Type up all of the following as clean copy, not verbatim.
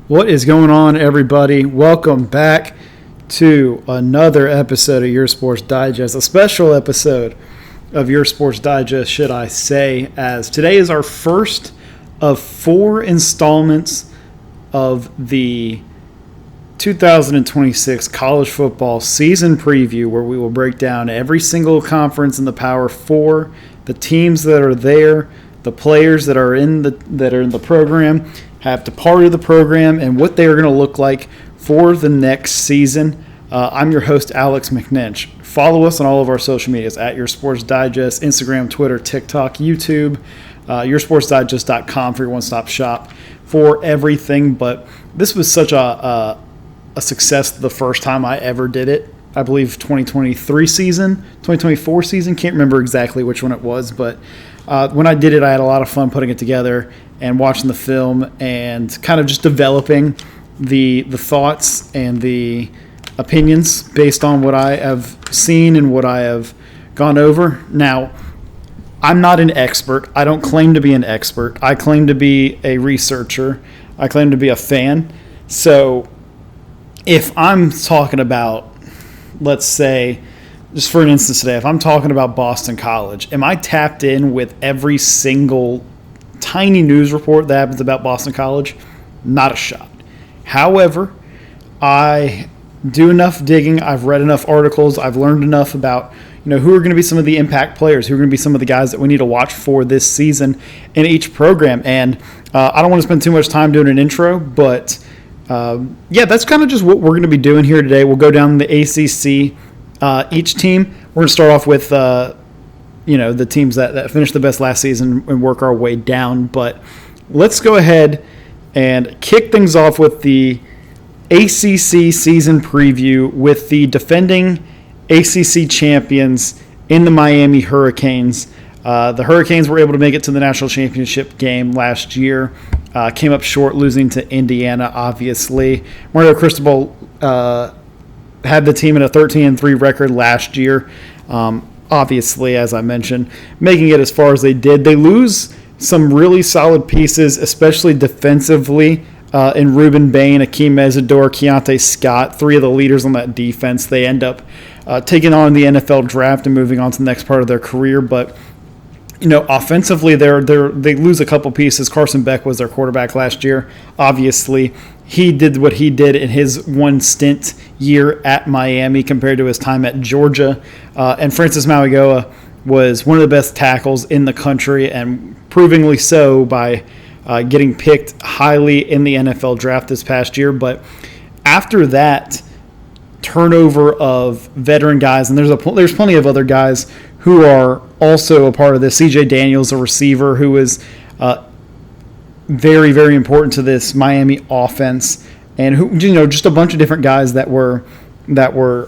What is going on, everybody? Welcome back to another episode of Your Sports Digest, a special episode of Your Sports Digest, should I say, as today is our first of 4 installments of the 2026 college football season preview, where we will break down every single conference in the Power 4, the teams that are there, the players that are in the program, have departed the program, and what they are going to look like for the next season. I'm your host, Alex McNinch. Follow us on all of our social medias at Your Sports Digest, Instagram, Twitter, TikTok, YouTube, yoursportsdigest.com for your one-stop shop for everything. But this was such a success the first time I ever did it. I believe 2023 season, 2024 season, can't remember exactly which one it was, but when I did it, I had a lot of fun putting it together and watching the film and kind of just developing the thoughts and the opinions based on what I have seen and what I have gone over. Now, I'm not an expert. I don't claim to be an expert. I claim to be a researcher. I claim to be a fan. So if I'm talking about, let's say, just for an instance today, if I'm talking about Boston College, am I tapped in with every single tiny news report that happens about Boston College? Not a shot. However, I do enough digging. I've read enough articles. I've learned enough about who are going to be some of the impact players, who are going to be some of the guys that we need to watch for this season in each program. And I don't want to spend too much time doing an intro, but that's kind of just what we're going to be doing here today. We'll go down the ACC. Each team, we're going to start off with the teams that finished the best last season and work our way down. But let's go ahead and kick things off with the ACC season preview with the defending ACC champions in the Miami Hurricanes. The Hurricanes were able to make it to the national championship game last year. Came up short, losing to Indiana, obviously. Mario Cristobal had the team at a 13-3 record last year. Obviously, as I mentioned, making it as far as they did. They lose some really solid pieces, especially defensively, in Ruben Bain, Akeem Mesidor, Keontae Scott, 3 of the leaders on that defense. They end up taking on the NFL draft and moving on to the next part of their career. But offensively, they lose a couple pieces. Carson Beck was their quarterback last year. Obviously, he did what he did in his one stint year at Miami compared to his time at Georgia. And Francis Mauigoa was one of the best tackles in the country, and provingly so by getting picked highly in the NFL draft this past year. But after that turnover of veteran guys, and there's plenty of other guys who are also a part of this. C.J. Daniels, a receiver who is very, very important to this Miami offense, and who just a bunch of different guys that were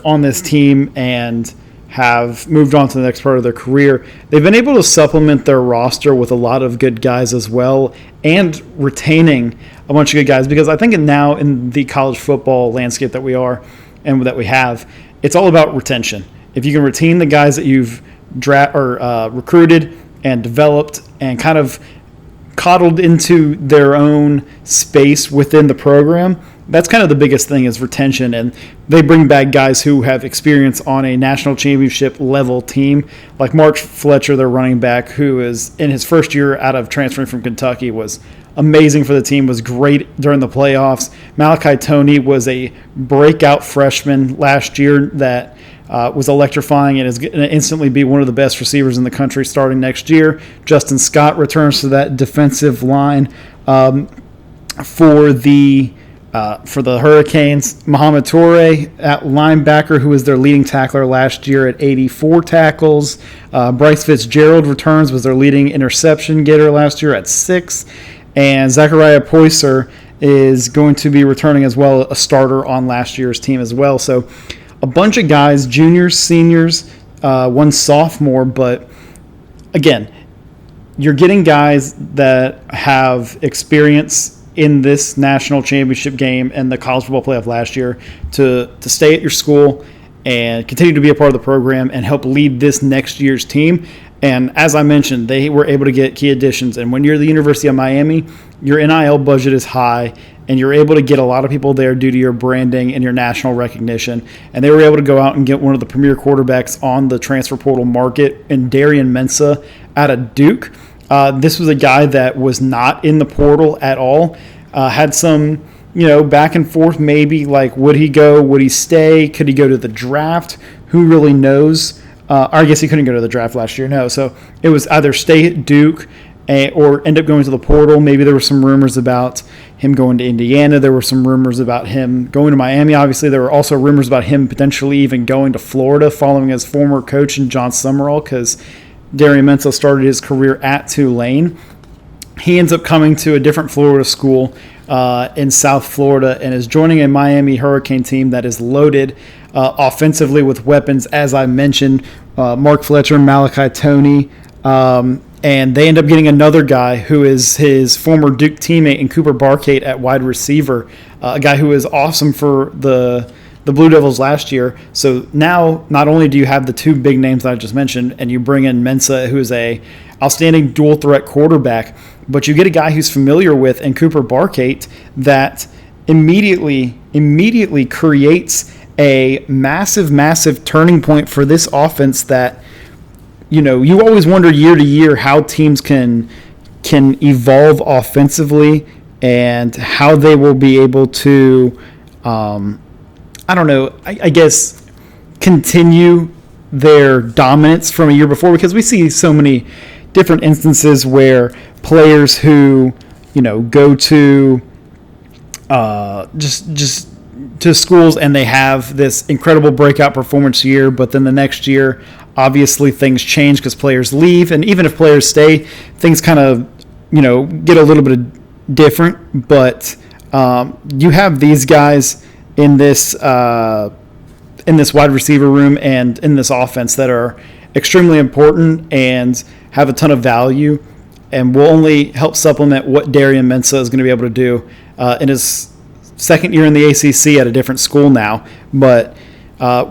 on this team and have moved on to the next part of their career. They've been able to supplement their roster with a lot of good guys as well, and retaining a bunch of good guys, because I think now in the college football landscape that we are and that we have, it's all about retention. If you can retain the guys that you've recruited and developed and kind of coddled into their own space within the program, that's kind of the biggest thing, is retention. And they bring back guys who have experience on a national championship level team, like Mark Fletcher, their running back, who is in his first year out of transferring from Kentucky, was amazing for the team, was great during the playoffs. Malachi Toney was a breakout freshman last year that was electrifying and is going to instantly be one of the best receivers in the country starting next year. Justin Scott returns to that defensive line for the Hurricanes. Muhammad Toure at linebacker, who was their leading tackler last year at 84 tackles. Bryce Fitzgerald returns, was their leading interception getter last year at 6. And Zachariah Poyser is going to be returning as well, a starter on last year's team as well. So a bunch of guys, juniors, seniors, one sophomore, but again, you're getting guys that have experience in this national championship game and the college football playoff last year to stay at your school and continue to be a part of the program and help lead this next year's team. And as I mentioned, they were able to get key additions. And when you're the University of Miami, your NIL budget is high, and you're able to get a lot of people there due to your branding and your national recognition. And they were able to go out and get one of the premier quarterbacks on the transfer portal market in Darian Mensah out of Duke. This was a guy that was not in the portal at all. Had some, back and forth maybe, like would he go, would he stay, could he go to the draft? Who really knows? I guess he couldn't go to the draft last year, no. So it was either stay at Duke or end up going to the portal. Maybe there were some rumors about him going to Indiana. There were some rumors about him going to Miami. Obviously, there were also rumors about him potentially even going to Florida following his former coach in John Summerall, because Darian Mensah started his career at Tulane. He ends up coming to a different Florida school in South Florida and is joining a Miami Hurricane team that is loaded offensively with weapons, as I mentioned, Mark Fletcher, Malachi Toney, and they end up getting another guy who is his former Duke teammate in Cooper Barkate at wide receiver, a guy who was awesome for the Blue Devils last year. So now not only do you have the two big names that I just mentioned, and you bring in Mensah, who is a outstanding dual threat quarterback, but you get a guy who's familiar with, and Cooper Barkate, that immediately creates a massive turning point for this offense that, you always wonder year to year how teams can evolve offensively and how they will be able to, I guess, continue their dominance from a year before, because we see so many different instances where players who, go to just to schools and they have this incredible breakout performance year, but then the next year, obviously things change because players leave, and even if players stay, things kind of, get a little bit different. But you have these guys in this wide receiver room and in this offense that are extremely important and have a ton of value, and will only help supplement what Darian Mensah is going to be able to do in his second year in the ACC at a different school now. But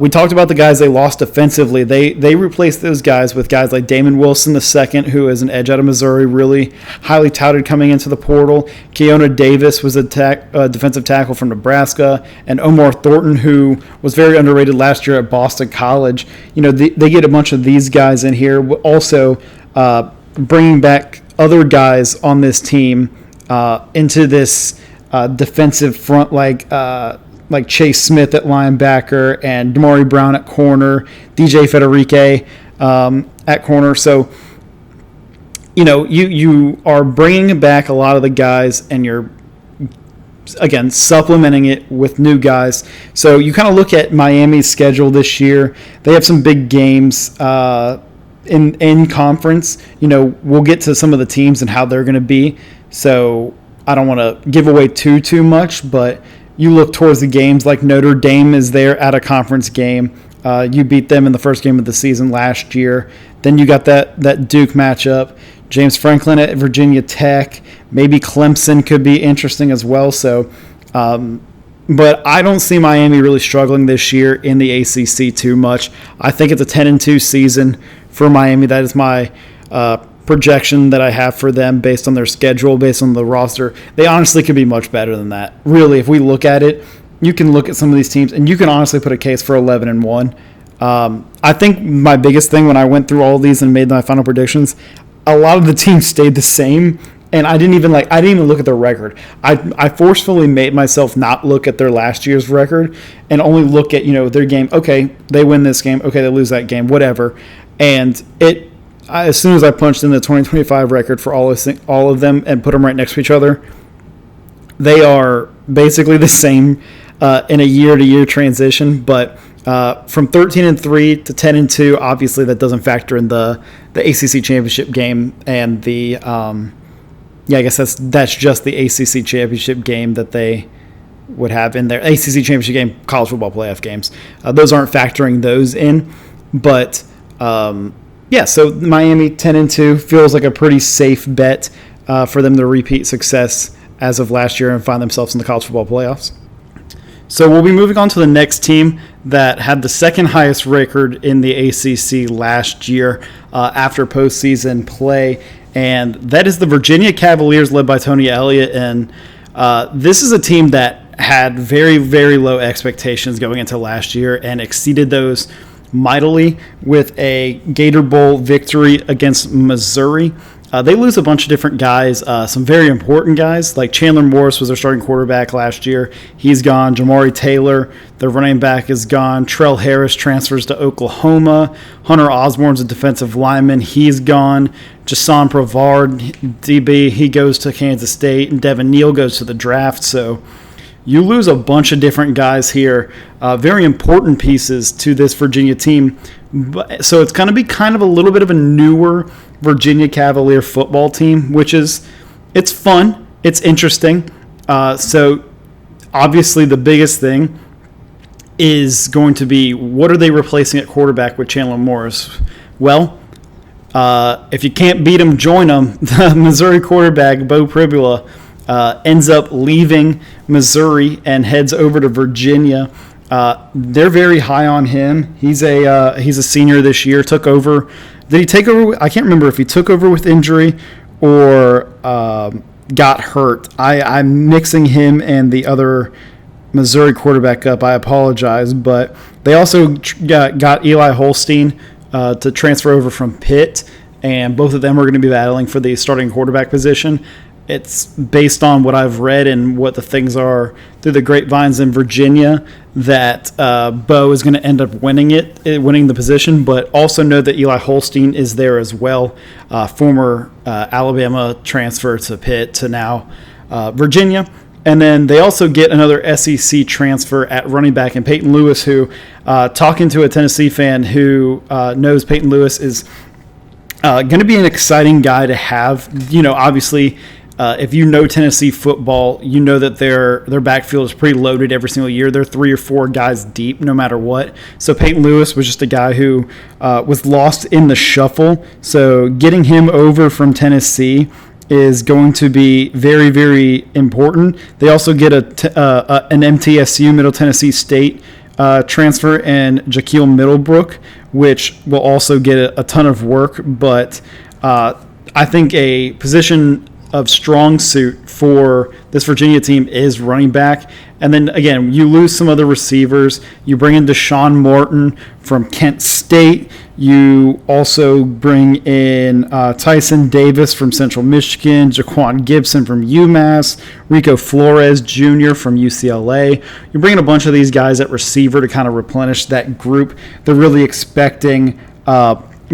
we talked about the guys they lost defensively. They replaced those guys with guys like Damon Wilson II, who is an edge out of Missouri, really highly touted coming into the portal. Keona Davis was a defensive tackle from Nebraska, and Omar Thornton, who was very underrated last year at Boston College. They get a bunch of these guys in here. Also bringing back other guys on this team into this defensive front, like Chase Smith at linebacker and Damari Brown at corner, DJ Federique at corner. So, you are bringing back a lot of the guys, and you're, again, supplementing it with new guys. So you kind of look at Miami's schedule this year. They have some big games in conference. We'll get to some of the teams and how they're going to be. So I don't want to give away too much, but you look towards the games like Notre Dame is there at a conference game. You beat them in the first game of the season last year. Then you got that Duke matchup. James Franklin at Virginia Tech. Maybe Clemson could be interesting as well. So, but I don't see Miami really struggling this year in the ACC too much. I think it's a 10-2 season for Miami. That is my projection that I have for them based on their schedule, based on the roster. They honestly could be much better than that. Really, if we look at it, you can look at some of these teams and you can honestly put a case for 11-1. I think my biggest thing when I went through all of these and made my final predictions, a lot of the teams stayed the same, and I didn't even look at their record. I forcefully made myself not look at their last year's record and only look at their game. Okay, they win this game. Okay, they lose that game. Whatever, and as soon as I punched in the 2025 record for all of them and put them right next to each other, they are basically the same in a year-to-year transition. But from 13-3 to 10-2, obviously that doesn't factor in the ACC championship game and the I guess that's just the ACC championship game that they would have in their ACC championship game, college football playoff games. Those aren't factoring those in, but. So Miami 10-2 feels like a pretty safe bet for them to repeat success as of last year and find themselves in the college football playoffs. So we'll be moving on to the next team that had the second highest record in the ACC last year after postseason play, and that is the Virginia Cavaliers led by Tony Elliott. And this is a team that had very, very low expectations going into last year and exceeded those mightily with a Gator Bowl victory against Missouri. They lose a bunch of different guys, some very important guys, like Chandler Morris was their starting quarterback last year. He's gone. Jamari Taylor, their running back, is gone. Trell Harris transfers to Oklahoma. Hunter Osborne's a defensive lineman. He's gone. Jason Provard, DB, he goes to Kansas State. And Devin Neal goes to the draft. So you lose a bunch of different guys here, very important pieces to this Virginia team. So it's going to be kind of a little bit of a newer Virginia Cavalier football team, it's fun, it's interesting. So obviously the biggest thing is going to be, what are they replacing at quarterback with Chandler Morris? Well, if you can't beat them, join them. The Missouri quarterback, Bo Pribula, ends up leaving Missouri and heads over to Virginia. They're very high on him. He's a senior this year. Took over. Did he take over? I can't remember if he took over with injury or got hurt. I'm mixing him and the other Missouri quarterback up. I apologize, but they also got Eli Holstein to transfer over from Pitt, and both of them are going to be battling for the starting quarterback position. It's based on what I've read and what the things are through the grapevines in Virginia that Bo is going to end up winning the position, but also know that Eli Holstein is there as well, former Alabama transfer to Pitt to now Virginia. And then they also get another SEC transfer at running back in Peyton Lewis, who, talking to a Tennessee fan who knows Peyton Lewis, is going to be an exciting guy to have. Obviously, if you know Tennessee football, you know that their backfield is pretty loaded every single year. They're 3 or 4 guys deep no matter what. So Peyton Lewis was just a guy who was lost in the shuffle. So getting him over from Tennessee is going to be very, very important. They also get an MTSU, Middle Tennessee State, transfer in Jaquil Middlebrook, which will also get a ton of work. But I think a position of strong suit for this Virginia team is running back. And then, again, you lose some other receivers. You bring in Deshaun Morton from Kent State. You also bring in Tyson Davis from Central Michigan, Jaquan Gibson from UMass, Rico Flores Jr. from UCLA. You're bringing a bunch of these guys at receiver to kind of replenish that group. They're really expecting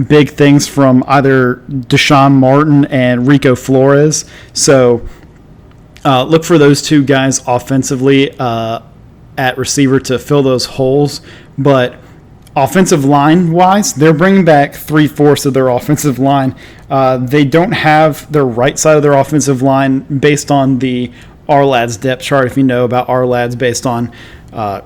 big things from either Deshaun Martin and Rico Flores. So look for those two guys offensively at receiver to fill those holes. But offensive line-wise, they're bringing back 3/4 of their offensive line. They don't have their right side of their offensive line based on the R-Lads depth chart, if you know about R-Lads, based on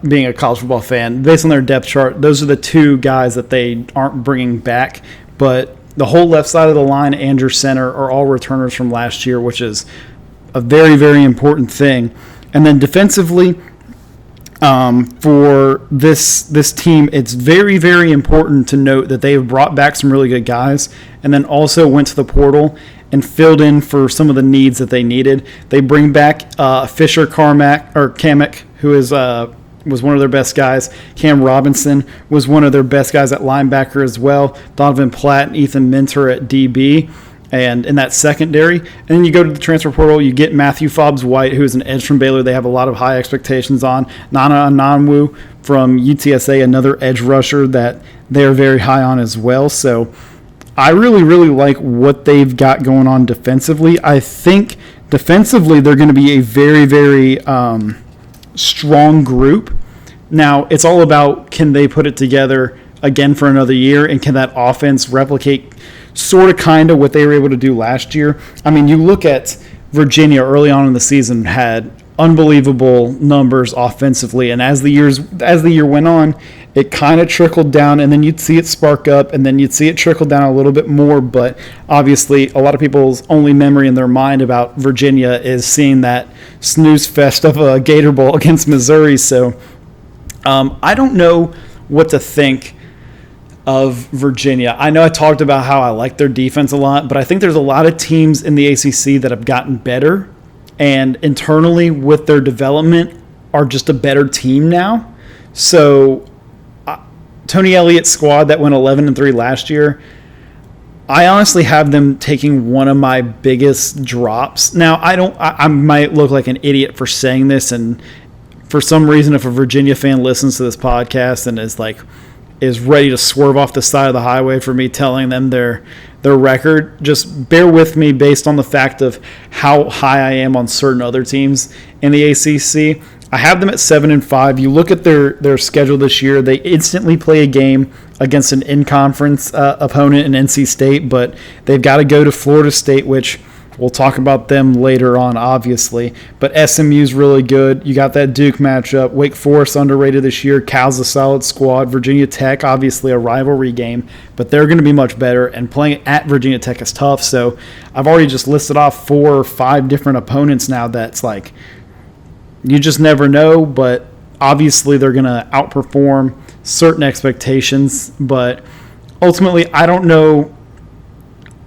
being a college football fan. Based on their depth chart, those are the two guys that they aren't bringing back. But the whole left side of the line and your center are all returners from last year, which is a very, very important thing. And then defensively, for this team, it's very, very important to note that they've brought back some really good guys and then also went to the portal and filled in for some of the needs that they needed. They bring back Fisher Kamek, who was one of their best guys. Cam Robinson was one of their best guys at linebacker as well. Donovan Platt and Ethan Minter at DB. And in that secondary, and then you go to the transfer portal, you get Matthew Fobbs-White, who is an edge from Baylor. They have a lot of high expectations on. Nana Ananwu from UTSA, another edge rusher that they're very high on as well. So I really, really like what they've got going on defensively. I think defensively they're going to be a very, very strong group. Now, it's all about, can they put it together again for another year, and can that offense replicate sort of kind of what they were able to do last year? I mean, you look at Virginia early on in the season, had unbelievable numbers offensively, and as the year went on, it kind of trickled down, and then you'd see it spark up, and then you'd see it trickle down a little bit more. But obviously, a lot of people's only memory in their mind about Virginia is seeing that snooze fest of a Gator Bowl against Missouri. So I don't know what to think of Virginia. I know I talked about how I like their defense a lot, but I think there's a lot of teams in the ACC that have gotten better, and internally with their development are just a better team now. So Tony Elliott's squad that went 11-3 last year, I honestly have them taking one of my biggest drops. Now, I might look like an idiot for saying this, and for some reason, if a Virginia fan listens to this podcast and is ready to swerve off the side of the highway for me telling them their record, just bear with me based on the fact of how high I am on certain other teams in the ACC. I have them at 7-5. You look at their schedule this year, they instantly play a game against an in-conference opponent in NC State, but they've got to go to Florida State, which we'll talk about them later on, obviously. But SMU's really good. You got that Duke matchup. Wake Forest underrated this year. Cal's a solid squad. Virginia Tech, obviously a rivalry game, but they're going to be much better. And playing at Virginia Tech is tough. So I've already just listed off 4 or 5 different opponents now that's like you just never know. But obviously they're going to outperform certain expectations. But ultimately, I don't know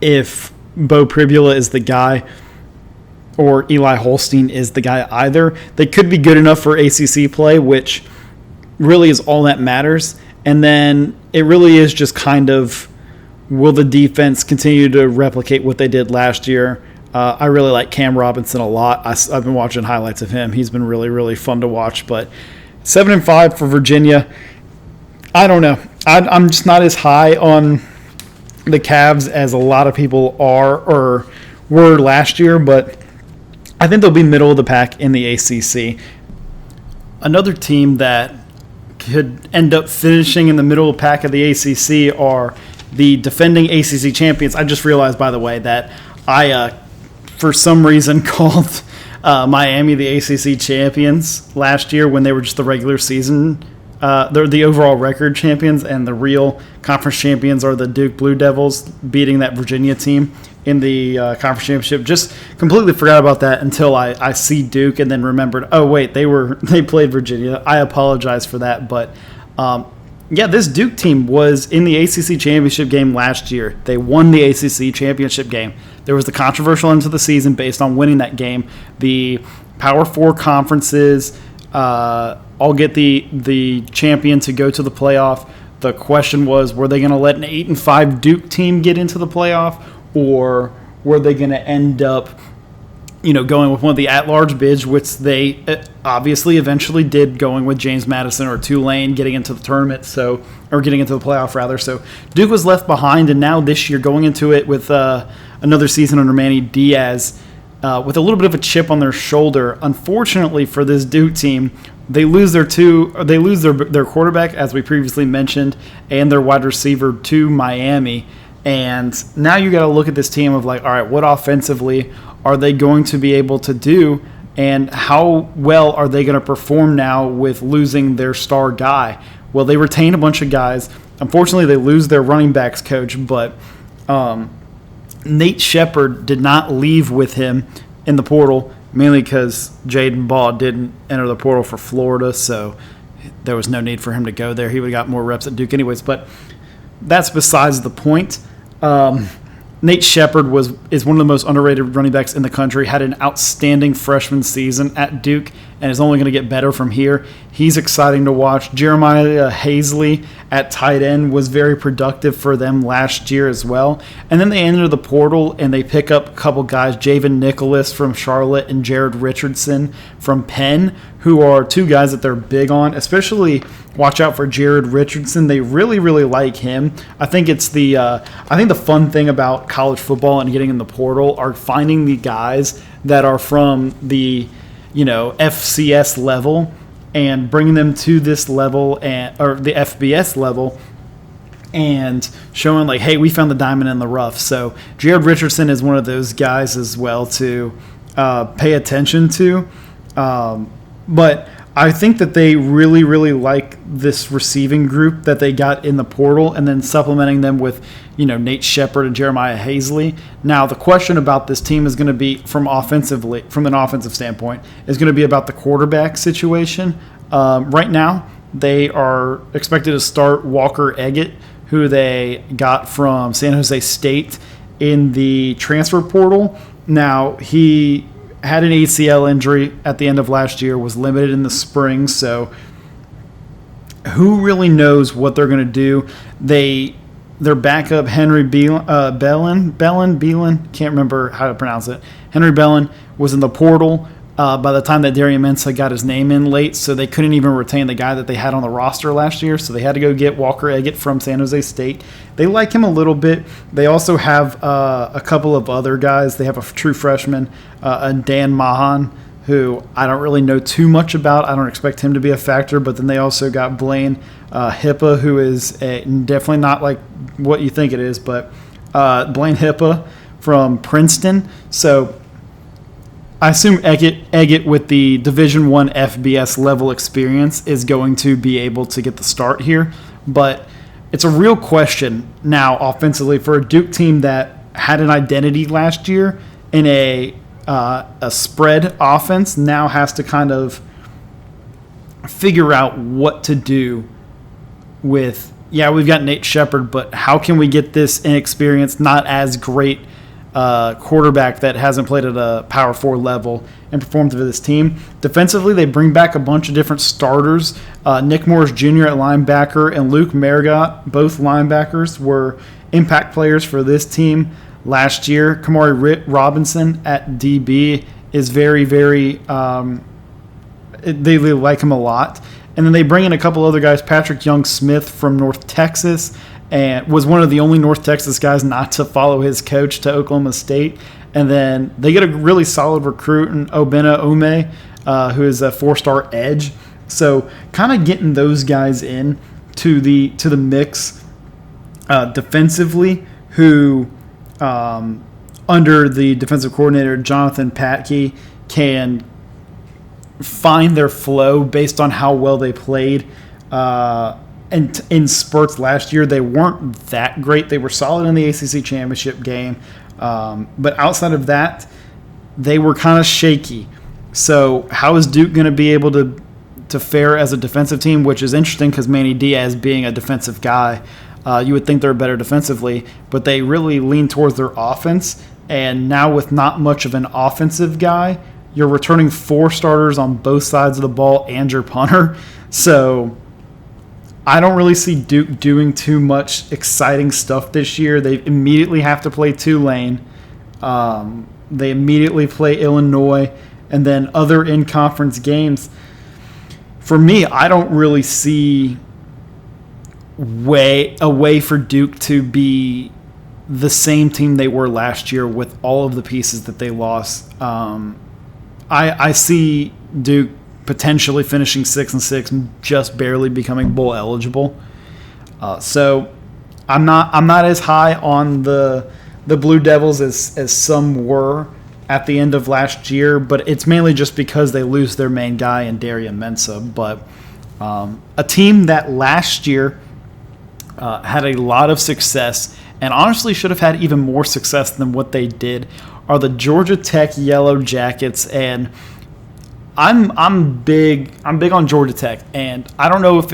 if Bo Pribula is the guy or Eli Holstein is the guy either. They could be good enough for ACC play, which really is all that matters. And then it really is just kind of, will the defense continue to replicate what they did last year? I really like Cam Robinson a lot. I've been watching highlights of him. He's been really, really fun to watch. But 7-5 for Virginia. I don't know. I'm just not as high on the Cavs as a lot of people are or were last year, but I think they'll be middle of the pack in the ACC. Another team that could end up finishing in the middle of the pack of the ACC are the defending ACC champions. I just realized, by the way, that I, for some reason, called Miami the ACC champions last year when they were just the regular season. They're the overall record champions, and the real conference champions are the Duke Blue Devils, beating that Virginia team in the conference championship. Just completely forgot about that until I see Duke, and then remembered, oh wait, they played Virginia. I apologize for that, but this Duke team was in the ACC championship game last year. They won the ACC championship game. There was the controversial end to the season based on winning that game. The Power 4 conferences all get the champion to go to the playoff. The question was, were they going to let an 8-5 Duke team get into the playoff, or were they going to end up, going with one of the at-large bids, which they obviously eventually did, going with James Madison or Tulane getting into the tournament, or getting into the playoff rather. So Duke was left behind, and now this year going into it with another season under Manny Diaz, with a little bit of a chip on their shoulder. Unfortunately for this Duke team, they lose their quarterback, as we previously mentioned, and their wide receiver to Miami. And now you got to look at this team of all right, what offensively are they going to be able to do, and how well are they going to perform now with losing their star guy? Well, they retain a bunch of guys. Unfortunately, they lose their running backs coach, but Nate Shepard did not leave with him in the portal, mainly because Jaden Baugh didn't enter the portal for Florida, so there was no need for him to go there. He would have got more reps at Duke anyways, but that's besides the point. Nate Shepard is one of the most underrated running backs in the country, had an outstanding freshman season at Duke, and is only going to get better from here. He's exciting to watch. Jeremiah Hazley at tight end was very productive for them last year as well. And then they enter the portal, and they pick up a couple guys, Javen Nicholas from Charlotte and Jared Richardson from Penn, who are two guys that they're big on, especially watch out for Jared Richardson. They really, really like him. I think it's the fun thing about college football and getting in the portal are finding the guys that are from the FCS level and bringing them to this level or the FBS level and showing hey, we found the diamond in the rough. So Jared Richardson is one of those guys as well to pay attention to. But I think that they really, really like this receiving group that they got in the portal, and then supplementing them with, Nate Shepard and Jeremiah Hazley. Now, the question about this team is going to be from an offensive standpoint, is going to be about the quarterback situation. Right now, they are expected to start Walker Eggett, who they got from San Jose State in the transfer portal. Now, he had an ACL injury at the end of last year, was limited in the spring, so who really knows what they're going to do? Their backup, Henry Bellin, can't remember how to pronounce it. Henry Bellin was in the portal by the time that Darian Mensah got his name in late, so they couldn't even retain the guy that they had on the roster last year, so they had to go get Walker Eggett from San Jose State. They like him a little bit. They also have a couple of other guys. They have a true freshman, Dan Mahan, who I don't really know too much about. I don't expect him to be a factor, but then they also got Blaine Hippa, who is definitely not like what you think it is, but Blaine Hippa from Princeton. So I assume Eggett with the Division I FBS level experience is going to be able to get the start here. But it's a real question now offensively for a Duke team that had an identity last year in a spread offense, now has to kind of figure out what to do with, we've got Nate Shepard, but how can we get this inexperienced, not as great quarterback that hasn't played at a Power 4 level and performed for this team? Defensively, they bring back a bunch of different starters. Nick Morris Jr. at linebacker and Luke Marigot, both linebackers, were impact players for this team last year. Kamari Robinson at DB is very, very they like him a lot. And then they bring in a couple other guys. Patrick Young-Smith from North Texas, and was one of the only North Texas guys not to follow his coach to Oklahoma State. And then they get a really solid recruit in Obena Ome, who is a 4-star edge. So kind of getting those guys in to the mix defensively, who under the defensive coordinator Jonathan Patke can find their flow based on how well they played. And in spurts last year, they weren't that great. They were solid in the ACC championship game. But outside of that, they were kind of shaky. So how is Duke going to be able to fare as a defensive team, which is interesting because Manny Diaz being a defensive guy, you would think they're better defensively, but they really lean towards their offense. And now with not much of an offensive guy, you're returning 4 starters on both sides of the ball and your punter. So I don't really see Duke doing too much exciting stuff this year. They immediately have to play Tulane. They immediately play Illinois, and then other in-conference games. For me, I don't really see a way for Duke to be the same team they were last year with all of the pieces that they lost. I see Duke potentially finishing 6-6 and just barely becoming bowl eligible. So I'm not as high on the Blue Devils as some were at the end of last year, but it's mainly just because they lose their main guy in Darian Mensah. But a team that last year had a lot of success and honestly should have had even more success than what they did are the Georgia Tech Yellow Jackets. And I'm big on Georgia Tech, and I don't know if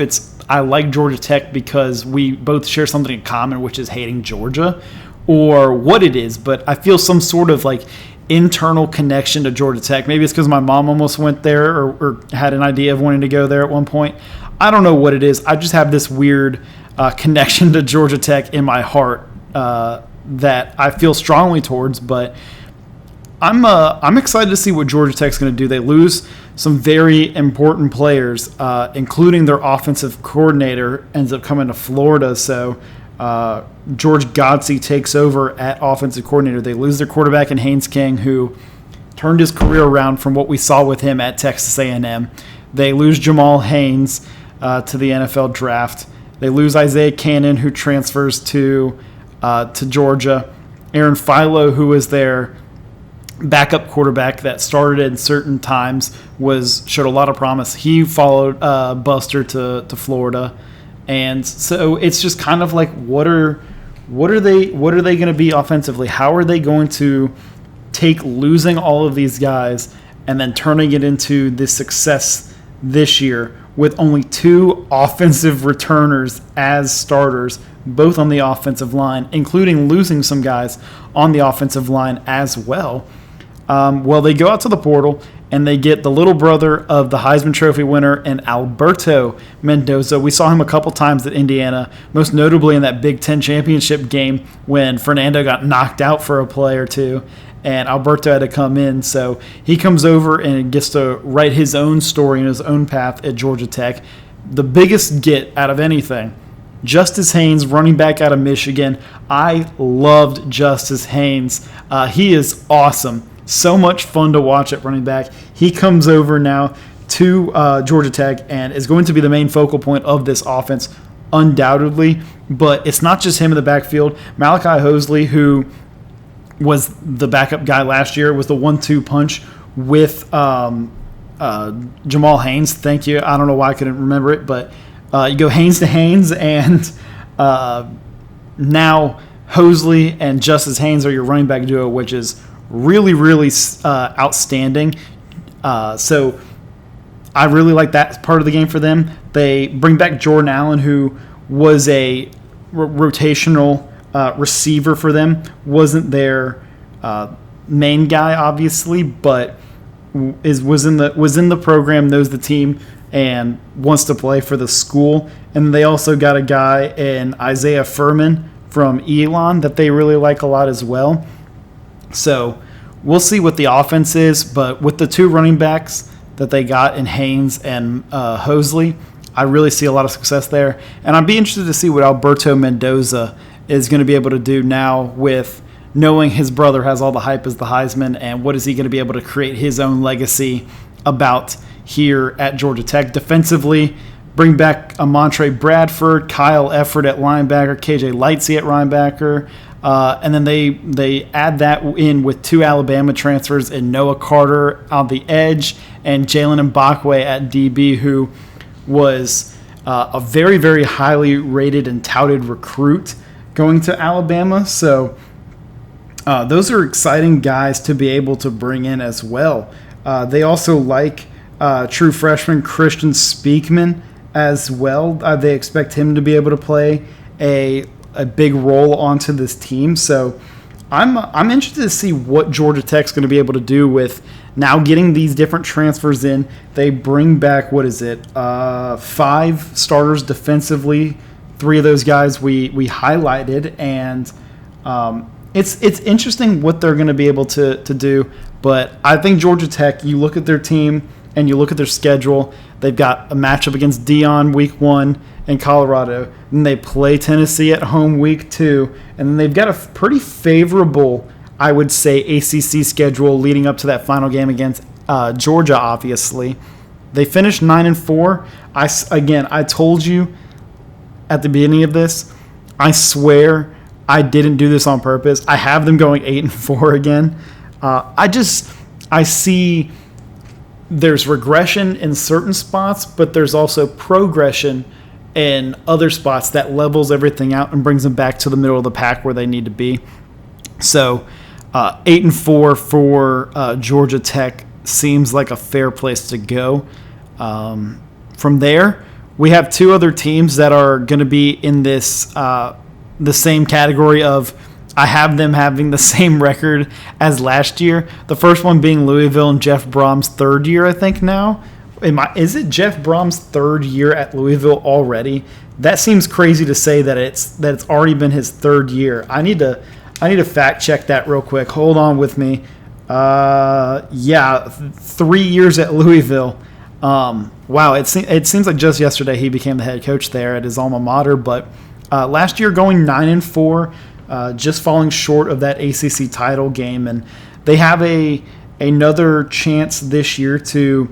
I like Georgia Tech because we both share something in common, which is hating Georgia, or what it is, but I feel some sort of like internal connection to Georgia Tech. Maybe it's because my mom almost went there or had an idea of wanting to go there at one point. I don't know what it is. I just have this weird connection to Georgia Tech in my heart that I feel strongly towards, but I'm excited to see what Georgia Tech's going to do. They lose some very important players, including their offensive coordinator ends up coming to Florida. So George Godsey takes over at offensive coordinator. They lose their quarterback in Haynes King, who turned his career around from what we saw with him at Texas A&M. They lose Jamal Haynes to the NFL draft. They lose Isaiah Cannon, who transfers to Georgia. Aaron Philo, who was their backup quarterback that started at certain times showed a lot of promise. He followed Buster to Florida, and so it's just kind of like what are they going to be offensively? How are they going to take losing all of these guys and then turning it into this success this year with only 2 offensive returners as starters, both on the offensive line, including losing some guys on the offensive line as well? Well, they go out to the portal and they get the little brother of the Heisman Trophy winner and Alberto Mendoza. We saw him a couple times at Indiana, most notably in that Big Ten championship game when Fernando got knocked out for a play or two, and Alberto had to come in. So he comes over and gets to write his own story and his own path at Georgia Tech. The biggest get out of anything, Justice Haynes, running back out of Michigan. I loved Justice Haynes. He is awesome. So much fun to watch at running back. He comes over now to Georgia Tech and is going to be the main focal point of this offense, undoubtedly. But it's not just him in the backfield. Malachi Hosley, who was the backup guy last year, was the 1-2 punch with Jamal Haynes. Thank you. I don't know why I couldn't remember it, but you go Haynes to Haynes, and now Hosley and Justice Haynes are your running back duo, which is really, really outstanding. So I really like that part of the game for them. They bring back Jordan Allen, who was a rotational receiver for them. Wasn't their main guy, obviously, but was in the program, knows the team, and wants to play for the school. And they also got a guy in Isaiah Furman from Elon that they really like a lot as well. So we'll see what the offense is, but with the 2 running backs that they got in Haynes and Hosley, I really see a lot of success there. And I'd be interested to see what Alberto Mendoza is going to be able to do now with knowing his brother has all the hype as the Heisman, and what is he going to be able to create his own legacy about here at Georgia Tech. Defensively, bring back Amontre Bradford, Kyle Efford at linebacker, KJ Lightsey at linebacker, and then they add that in with 2 Alabama transfers in Noah Carter on the edge and Jalen Mbakwe at DB, who was a very, very highly rated and touted recruit going to Alabama. So those are exciting guys to be able to bring in as well. They also like true freshman Christian Speakman as well. They expect him to be able to play a big role onto this team. So I'm interested to see what Georgia Tech's going to be able to do with now getting these different transfers in. They bring back, 5 starters defensively. 3 of those guys we highlighted, and it's interesting what they're going to be able to do. But I think Georgia Tech, you look at their team and you look at their schedule, they've got a matchup against Deion week 1 in Colorado, and they play Tennessee at home week 2, and then they've got a pretty favorable, I would say, ACC schedule leading up to that final game against Georgia, obviously. They finished 9-4. I told you at the beginning of this, I swear I didn't do this on purpose. I have them going 8-4 again. I see there's regression in certain spots, but there's also progression in other spots that levels everything out and brings them back to the middle of the pack where they need to be. So 8-4 for Georgia Tech seems like a fair place to go. From there, we have 2 other teams that are going to be in this the same category of I have them having the same record as last year. The first one being Louisville and Jeff Brom's 3rd year, I think now. Is it Jeff Brom's 3rd year at Louisville already? That seems crazy to say that it's already been his 3rd year. I need to fact check that real quick. Hold on with me. 3 years at Louisville. Wow, it seems like just yesterday he became the head coach there at his alma mater. But last year going 9-4, just falling short of that ACC title game, and they have another chance this year to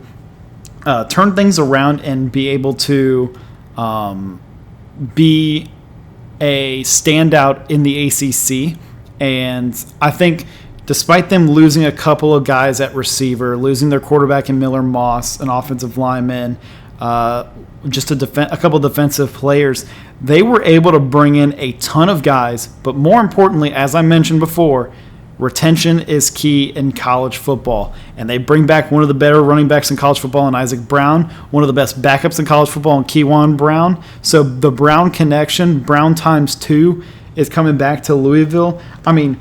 turn things around and be able to be a standout in the ACC. And I think despite them losing a couple of guys at receiver, losing their quarterback in Miller Moss, an offensive lineman, just a couple of defensive players, they were able to bring in a ton of guys. But more importantly, as I mentioned before, retention is key in college football. And they bring back one of the better running backs in college football in Isaac Brown, one of the best backups in college football in Keywan Brown. So the Brown connection, Brown times 2, is coming back to Louisville. I mean,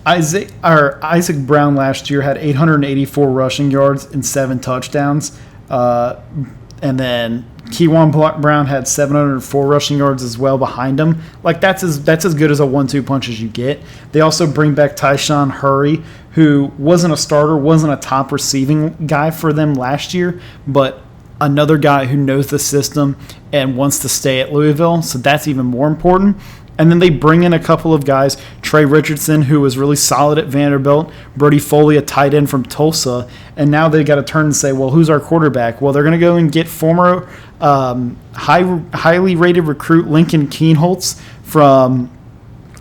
Isaac Brown last year had 884 rushing yards and 7 touchdowns. And then Keywan Brown had 704 rushing yards as well behind him. Like, that's as good as a 1-2 punch as you get. They also bring back Tyshawn Hurry, who wasn't a starter, wasn't a top receiving guy for them last year, but another guy who knows the system and wants to stay at Louisville. So that's even more important. And then they bring in a couple of guys, Trey Richardson, who was really solid at Vanderbilt, Brody Foley, a tight end from Tulsa, and now they got to turn and say, well, who's our quarterback? Well, they're going to go and get former highly rated recruit Lincoln Kienholz from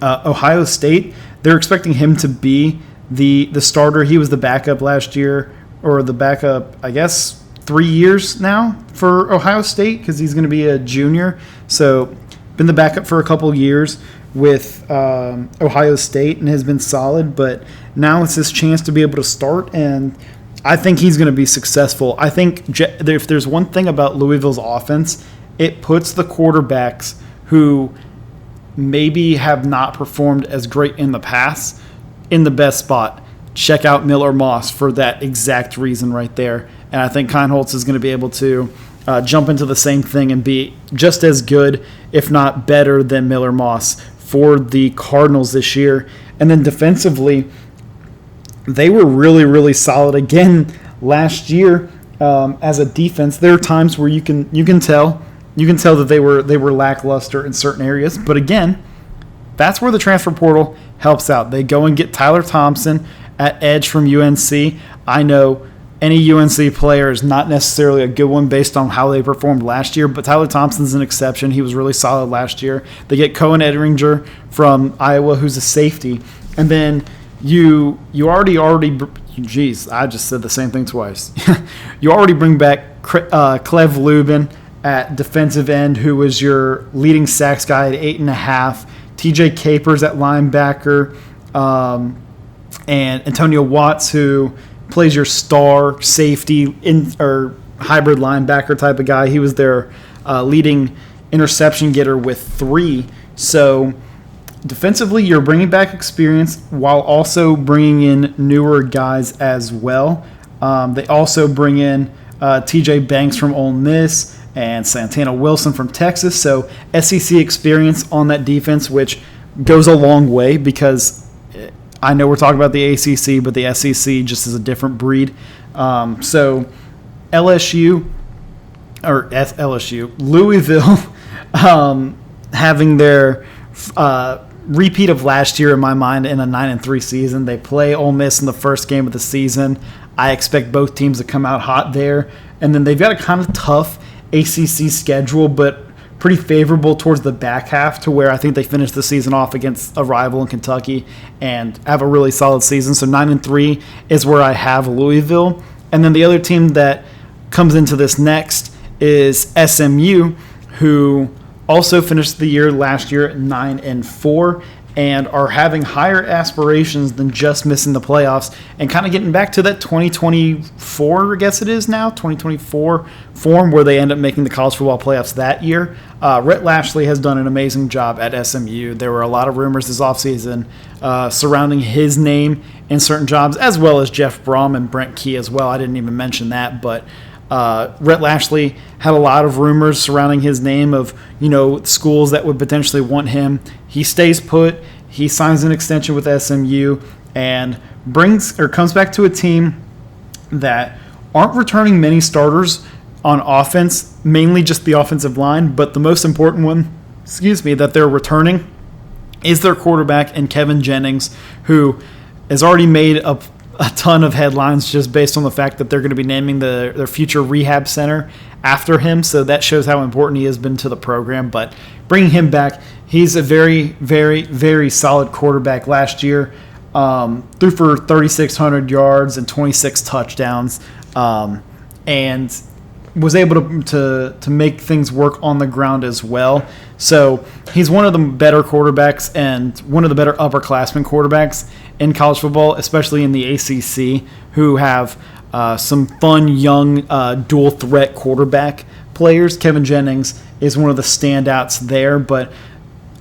Ohio State. They're expecting him to be the starter. He was the backup last year, or the backup, I guess, 3 years now for Ohio State because he's going to be a junior. So been the backup for a couple years with Ohio State and has been solid, but now it's his chance to be able to start, and I think he's going to be successful. I think if there's one thing about Louisville's offense, it puts the quarterbacks who maybe have not performed as great in the past in the best spot. Check out Miller Moss for that exact reason right there, and I think Kienholz is going to be able to jump into the same thing and be just as good, if not better, than Miller Moss for the Cardinals this year. And then defensively, they were really, really solid again last year as a defense. There are times where you can tell that they were lackluster in certain areas, but again, that's where the transfer portal helps out. They go and get Tyler Thompson at edge from UNC. I know any UNC player is not necessarily a good one based on how they performed last year, but Tyler Thompson's an exception. He was really solid last year. They get Cohen Edringer from Iowa, who's a safety. And then you already geez, I just said the same thing twice. You already bring back Clev Lubin at defensive end, who was your leading sacks guy at 8.5. TJ Capers at linebacker, and Antonio Watts, who plays your star safety or hybrid linebacker type of guy. He was their leading interception getter with 3. So defensively, you're bringing back experience while also bringing in newer guys as well. They also bring in TJ Banks from Ole Miss and Santana Wilson from Texas. So SEC experience on that defense, which goes a long way because I know we're talking about the ACC, but the SEC just is a different breed. So Louisville, having their repeat of last year in my mind in a 9-3 season. They play Ole Miss in the first game of the season. I expect both teams to come out hot there. And then they've got a kind of tough ACC schedule, but pretty favorable towards the back half to where I think they finish the season off against a rival in Kentucky and have a really solid season. So 9-3 is where I have Louisville. And then the other team that comes into this next is SMU, who also finished the year last year at 9-4 and are having higher aspirations than just missing the playoffs and kind of getting back to that 2024, I guess it is now, 2024 form where they end up making the college football playoffs that year. Rhett Lashley has done an amazing job at SMU. There were a lot of rumors this offseason surrounding his name in certain jobs, as well as Jeff Brom and Brent Key as well. I didn't even mention that, but Rhett Lashley had a lot of rumors surrounding his name of, schools that would potentially want him. He stays put. He signs an extension with SMU and comes back to a team that aren't returning many starters on offense, mainly just the offensive line, but the most important one, that they're returning is their quarterback and Kevin Jennings, who has already made a ton of headlines just based on the fact that they're going to be naming their future rehab center after him. So that shows how important he has been to the program. But bringing him back, he's a very, very, very solid quarterback last year. threw for 3,600 yards and 26 touchdowns, and was able to make things work on the ground as well. So he's one of the better quarterbacks and one of the better upperclassmen quarterbacks in college football, especially in the ACC, who have some fun, young, dual threat quarterback players. Kevin Jennings is one of the standouts there, but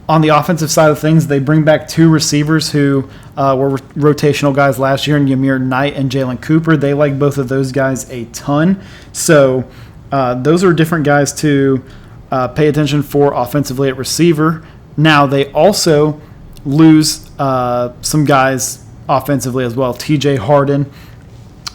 on the offensive side of things, they bring back two receivers who were rotational guys last year, in Yamir Knight and Jalen Cooper. They like both of those guys a ton. So those are different guys to pay attention for offensively at receiver. Now, they also lose some guys offensively as well. TJ Harden,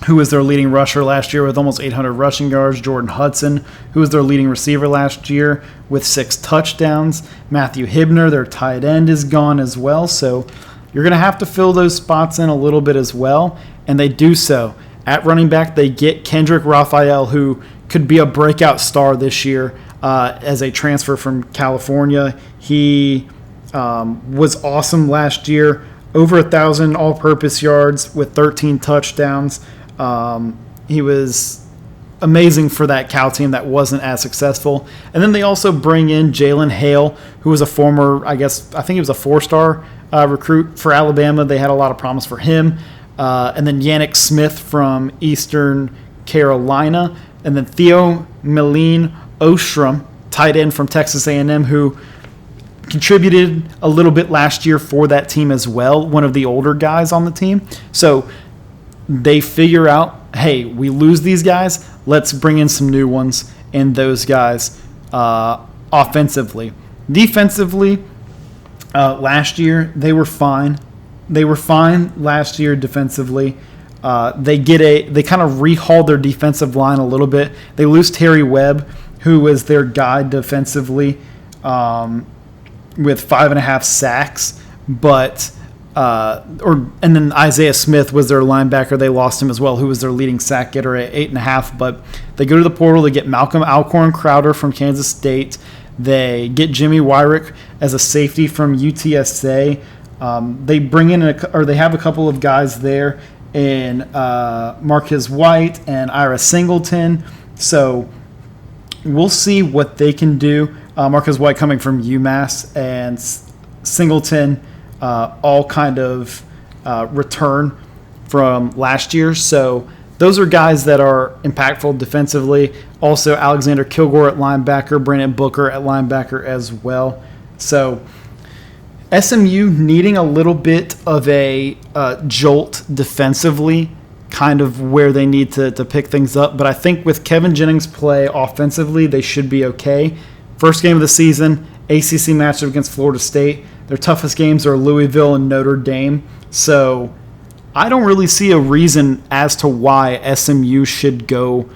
who was their leading rusher last year with almost 800 rushing yards. Jordan Hudson, who was their leading receiver last year with 6 touchdowns. Matthew Hibner, their tight end, is gone as well. So you're going to have to fill those spots in a little bit as well, and they do so. At running back, they get Kendrick Raphael, who could be a breakout star this year as a transfer from California. He was awesome last year, over 1,000 all-purpose yards with 13 touchdowns. He was amazing for that Cal team that wasn't as successful. And then they also bring in Jalen Hale, who was a former, I think he was a 4-star recruit for Alabama. They had a lot of promise for him. And then Yannick Smith from Eastern Carolina. And then Theo Meline Ostrom, tight end from Texas A&M, who contributed a little bit last year for that team as well, one of the older guys on the team. So they figure out, hey, we lose these guys, let's bring in some new ones, and those guys offensively. Defensively, last year they were fine. They were fine last year defensively. They kind of rehauled their defensive line a little bit. They lose Terry Webb, who was their guy defensively, with 5.5 sacks, but and then Isaiah Smith was their linebacker. They lost him as well, who was their leading sack getter at 8.5. But they go to the portal. They get Malcolm Alcorn Crowder from Kansas State. They get Jimmy Wyrick as a safety from UTSA. They bring in they have a couple of guys there in Marquez White and Ira Singleton. So we'll see what they can do. Marquez White coming from UMass and Singleton all kind of return from last year. So those are guys that are impactful defensively. Also, Alexander Kilgore at linebacker, Brandon Booker at linebacker as well. So SMU needing a little bit of a jolt defensively, kind of where they need to pick things up. But I think with Kevin Jennings' play offensively, they should be okay. First game of the season, ACC matchup against Florida State. Their toughest games are Louisville and Notre Dame. So I don't really see a reason as to why SMU should go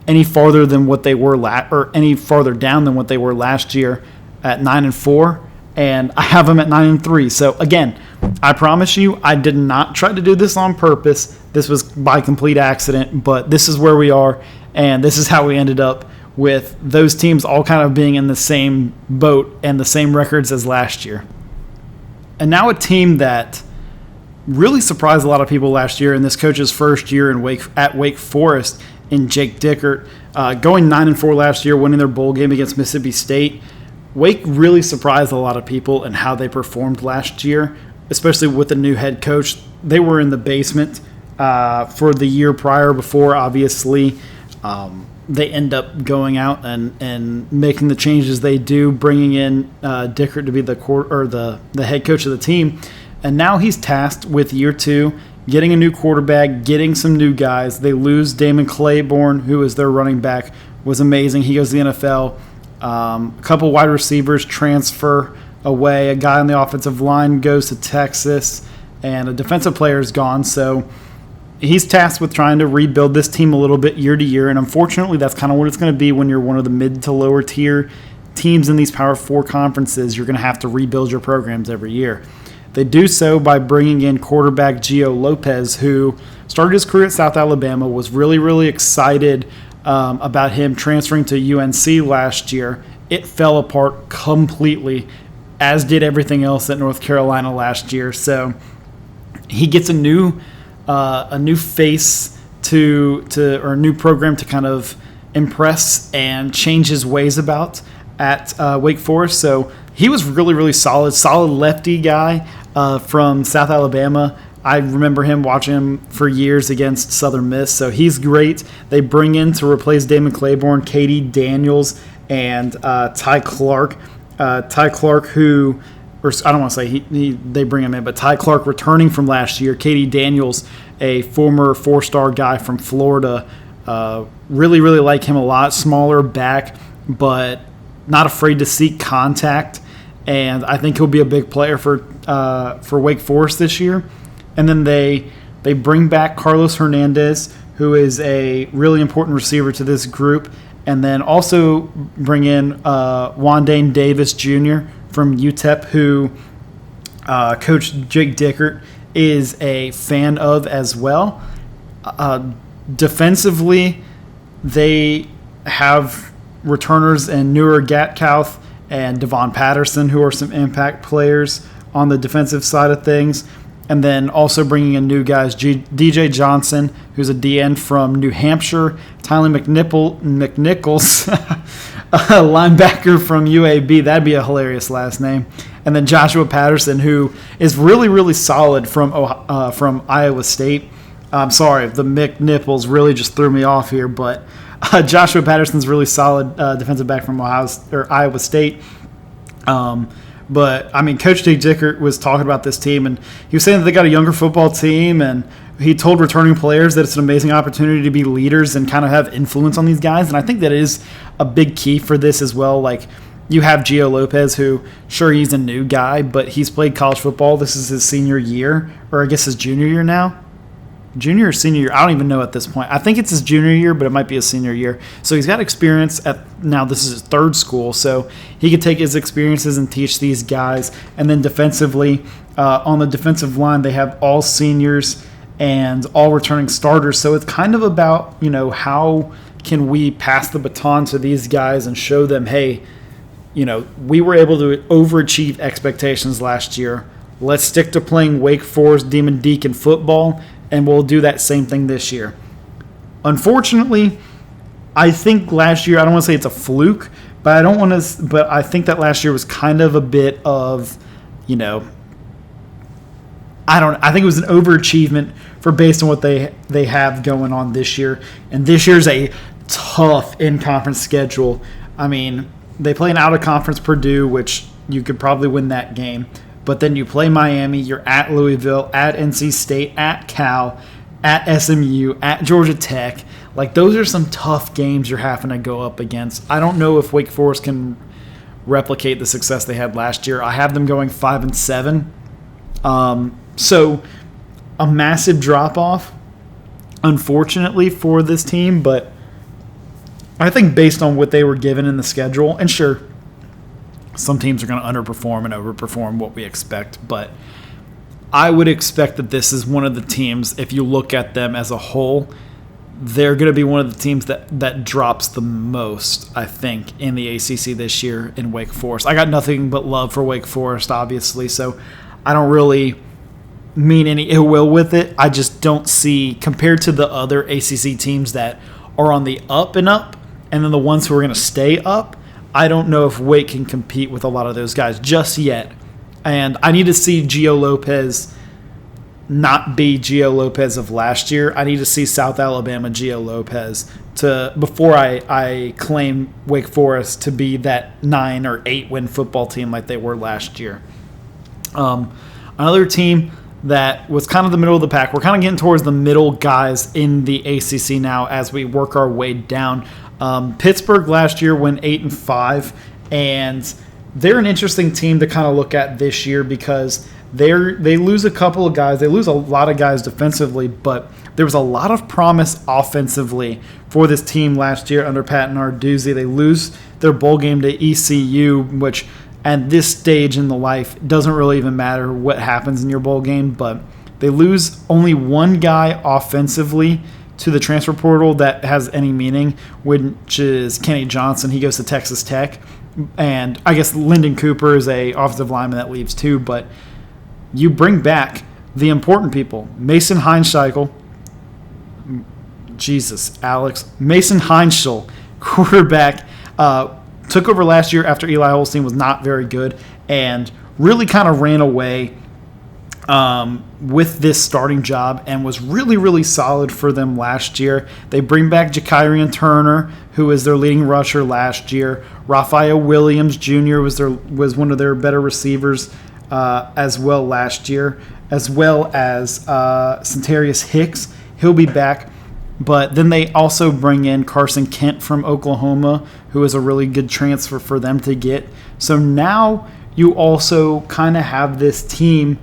any farther than what they were or any farther down than what they were last year at 9-4, and I have them at 9-3. So again, I promise you, I did not try to do this on purpose. This was by complete accident, but this is where we are, and this is how we ended up with those teams all kind of being in the same boat and the same records as last year. And now a team that really surprised a lot of people last year in this coach's first year at Wake Forest in Jake Dickert, going 9-4 last year, winning their bowl game against Mississippi State. Wake really surprised a lot of people in how they performed last year, especially with the new head coach. They were in the basement for the year prior before, obviously. They end up going out and making the changes they do, bringing in Dickert to be the head coach of the team. And now he's tasked with year 2, getting a new quarterback, getting some new guys. They lose Damon Claiborne, who is their running back, was amazing. He goes to the NFL. A couple wide receivers transfer away. A guy on the offensive line goes to Texas, and a defensive player is gone. So he's tasked with trying to rebuild this team a little bit year to year, and unfortunately that's kind of what it's going to be when you're one of the mid to lower tier teams in these Power 4 conferences. You're going to have to rebuild your programs every year. They do so by bringing in quarterback Gio Lopez, who started his career at South Alabama, was really, really excited about him transferring to UNC last year. It fell apart completely, as did everything else at North Carolina last year. So he gets a new face or a new program to kind of impress and change his ways about at Wake Forest. So he was really, really solid lefty guy from South Alabama. I remember him watching him for years against Southern Miss, so he's great. They bring in to replace Damon Claiborne, Katie Daniels, and Ty Clark. Ty Clark, who, or I don't want to say they bring him in, but Ty Clark returning from last year. Katie Daniels, a former 4-star guy from Florida. Really, really like him a lot. Smaller back, but not afraid to seek contact, and I think he'll be a big player for Wake Forest this year. And then they bring back Carlos Hernandez, who is a really important receiver to this group, and then also bring in Wandane Davis Jr. from UTEP, who Coach Jake Dickert is a fan of as well. Defensively, they have returners in Noor Gatkouth and Devon Patterson, who are some impact players on the defensive side of things. And then also bringing in new guys, DJ Johnson, who's a DN from New Hampshire, Tyler McNichols, a linebacker from UAB. That'd be a hilarious last name. And then Joshua Patterson, who is really, really solid from Iowa State. I'm sorry, the McNichols really just threw me off here, but Joshua Patterson's really solid defensive back from Iowa State. But, I mean, Coach Jake Dickert was talking about this team, and he was saying that they got a younger football team, and he told returning players that it's an amazing opportunity to be leaders and kind of have influence on these guys. And I think that is a big key for this as well. Like, you have Gio Lopez, who, sure, he's a new guy, but he's played college football. This is his senior year, or I guess his junior year now. Junior or senior year, I don't even know at this point. I think it's his junior year, but it might be his senior year. So he's got experience now this is his third school, so he could take his experiences and teach these guys. And then defensively, on the defensive line, they have all seniors and all returning starters. So it's kind of about, how can we pass the baton to these guys and show them, hey, we were able to overachieve expectations last year. Let's stick to playing Wake Forest Demon Deacon football, and we'll do that same thing this year. Unfortunately, I think last year, I don't want to say it's a fluke, but I think that last year was kind of a bit of, I think it was an overachievement based on what they have going on this year. And this year's a tough in-conference schedule. I mean, they play an out-of-conference Purdue, which you could probably win that game. But then you play Miami, you're at Louisville, at NC State, at Cal, at SMU, at Georgia Tech. Like, those are some tough games you're having to go up against. I don't know if Wake Forest can replicate the success they had last year. I have them going 5-7. So a massive drop-off, unfortunately, for this team. But I think based on what they were given in the schedule, and sure, some teams are going to underperform and overperform what we expect, but I would expect that this is one of the teams, if you look at them as a whole, they're going to be one of the teams that drops the most, I think, in the ACC this year in Wake Forest. I got nothing but love for Wake Forest, obviously, so I don't really mean any ill will with it. I just don't see, compared to the other ACC teams that are on the up and up, and then the ones who are going to stay up, I don't know if Wake can compete with a lot of those guys just yet. And I need to see Gio Lopez not be Gio Lopez of last year. I need to see South Alabama Gio Lopez before I claim Wake Forest to be that 9 or 8 win football team like they were last year. Another team that was kind of the middle of the pack. We're kind of getting towards the middle guys in the ACC now as we work our way down. Pittsburgh last year went 8-5, and they're an interesting team to kind of look at this year because they lose a couple of guys. They lose a lot of guys defensively, but there was a lot of promise offensively for this team last year under Pat Narduzzi. They lose their bowl game to ECU, which at this stage in the life doesn't really even matter what happens in your bowl game, but they lose only one guy offensively to the transfer portal that has any meaning, which is Kenny Johnson. He goes to Texas Tech. And I guess Lyndon Cooper is a offensive lineman that leaves too, but you bring back the important people, Mason Heinschel, Mason Heinschel, quarterback, took over last year after Eli Holstein was not very good and really kind of ran away with this starting job and was really, really solid for them last year. They bring back Jakirian Turner, who was their leading rusher last year. Raphael Williams Jr. was one of their better receivers as well last year, as well as Centarius Hicks. He'll be back. But then they also bring in Carson Kent from Oklahoma, who is a really good transfer for them to get. So now you also kind of have this team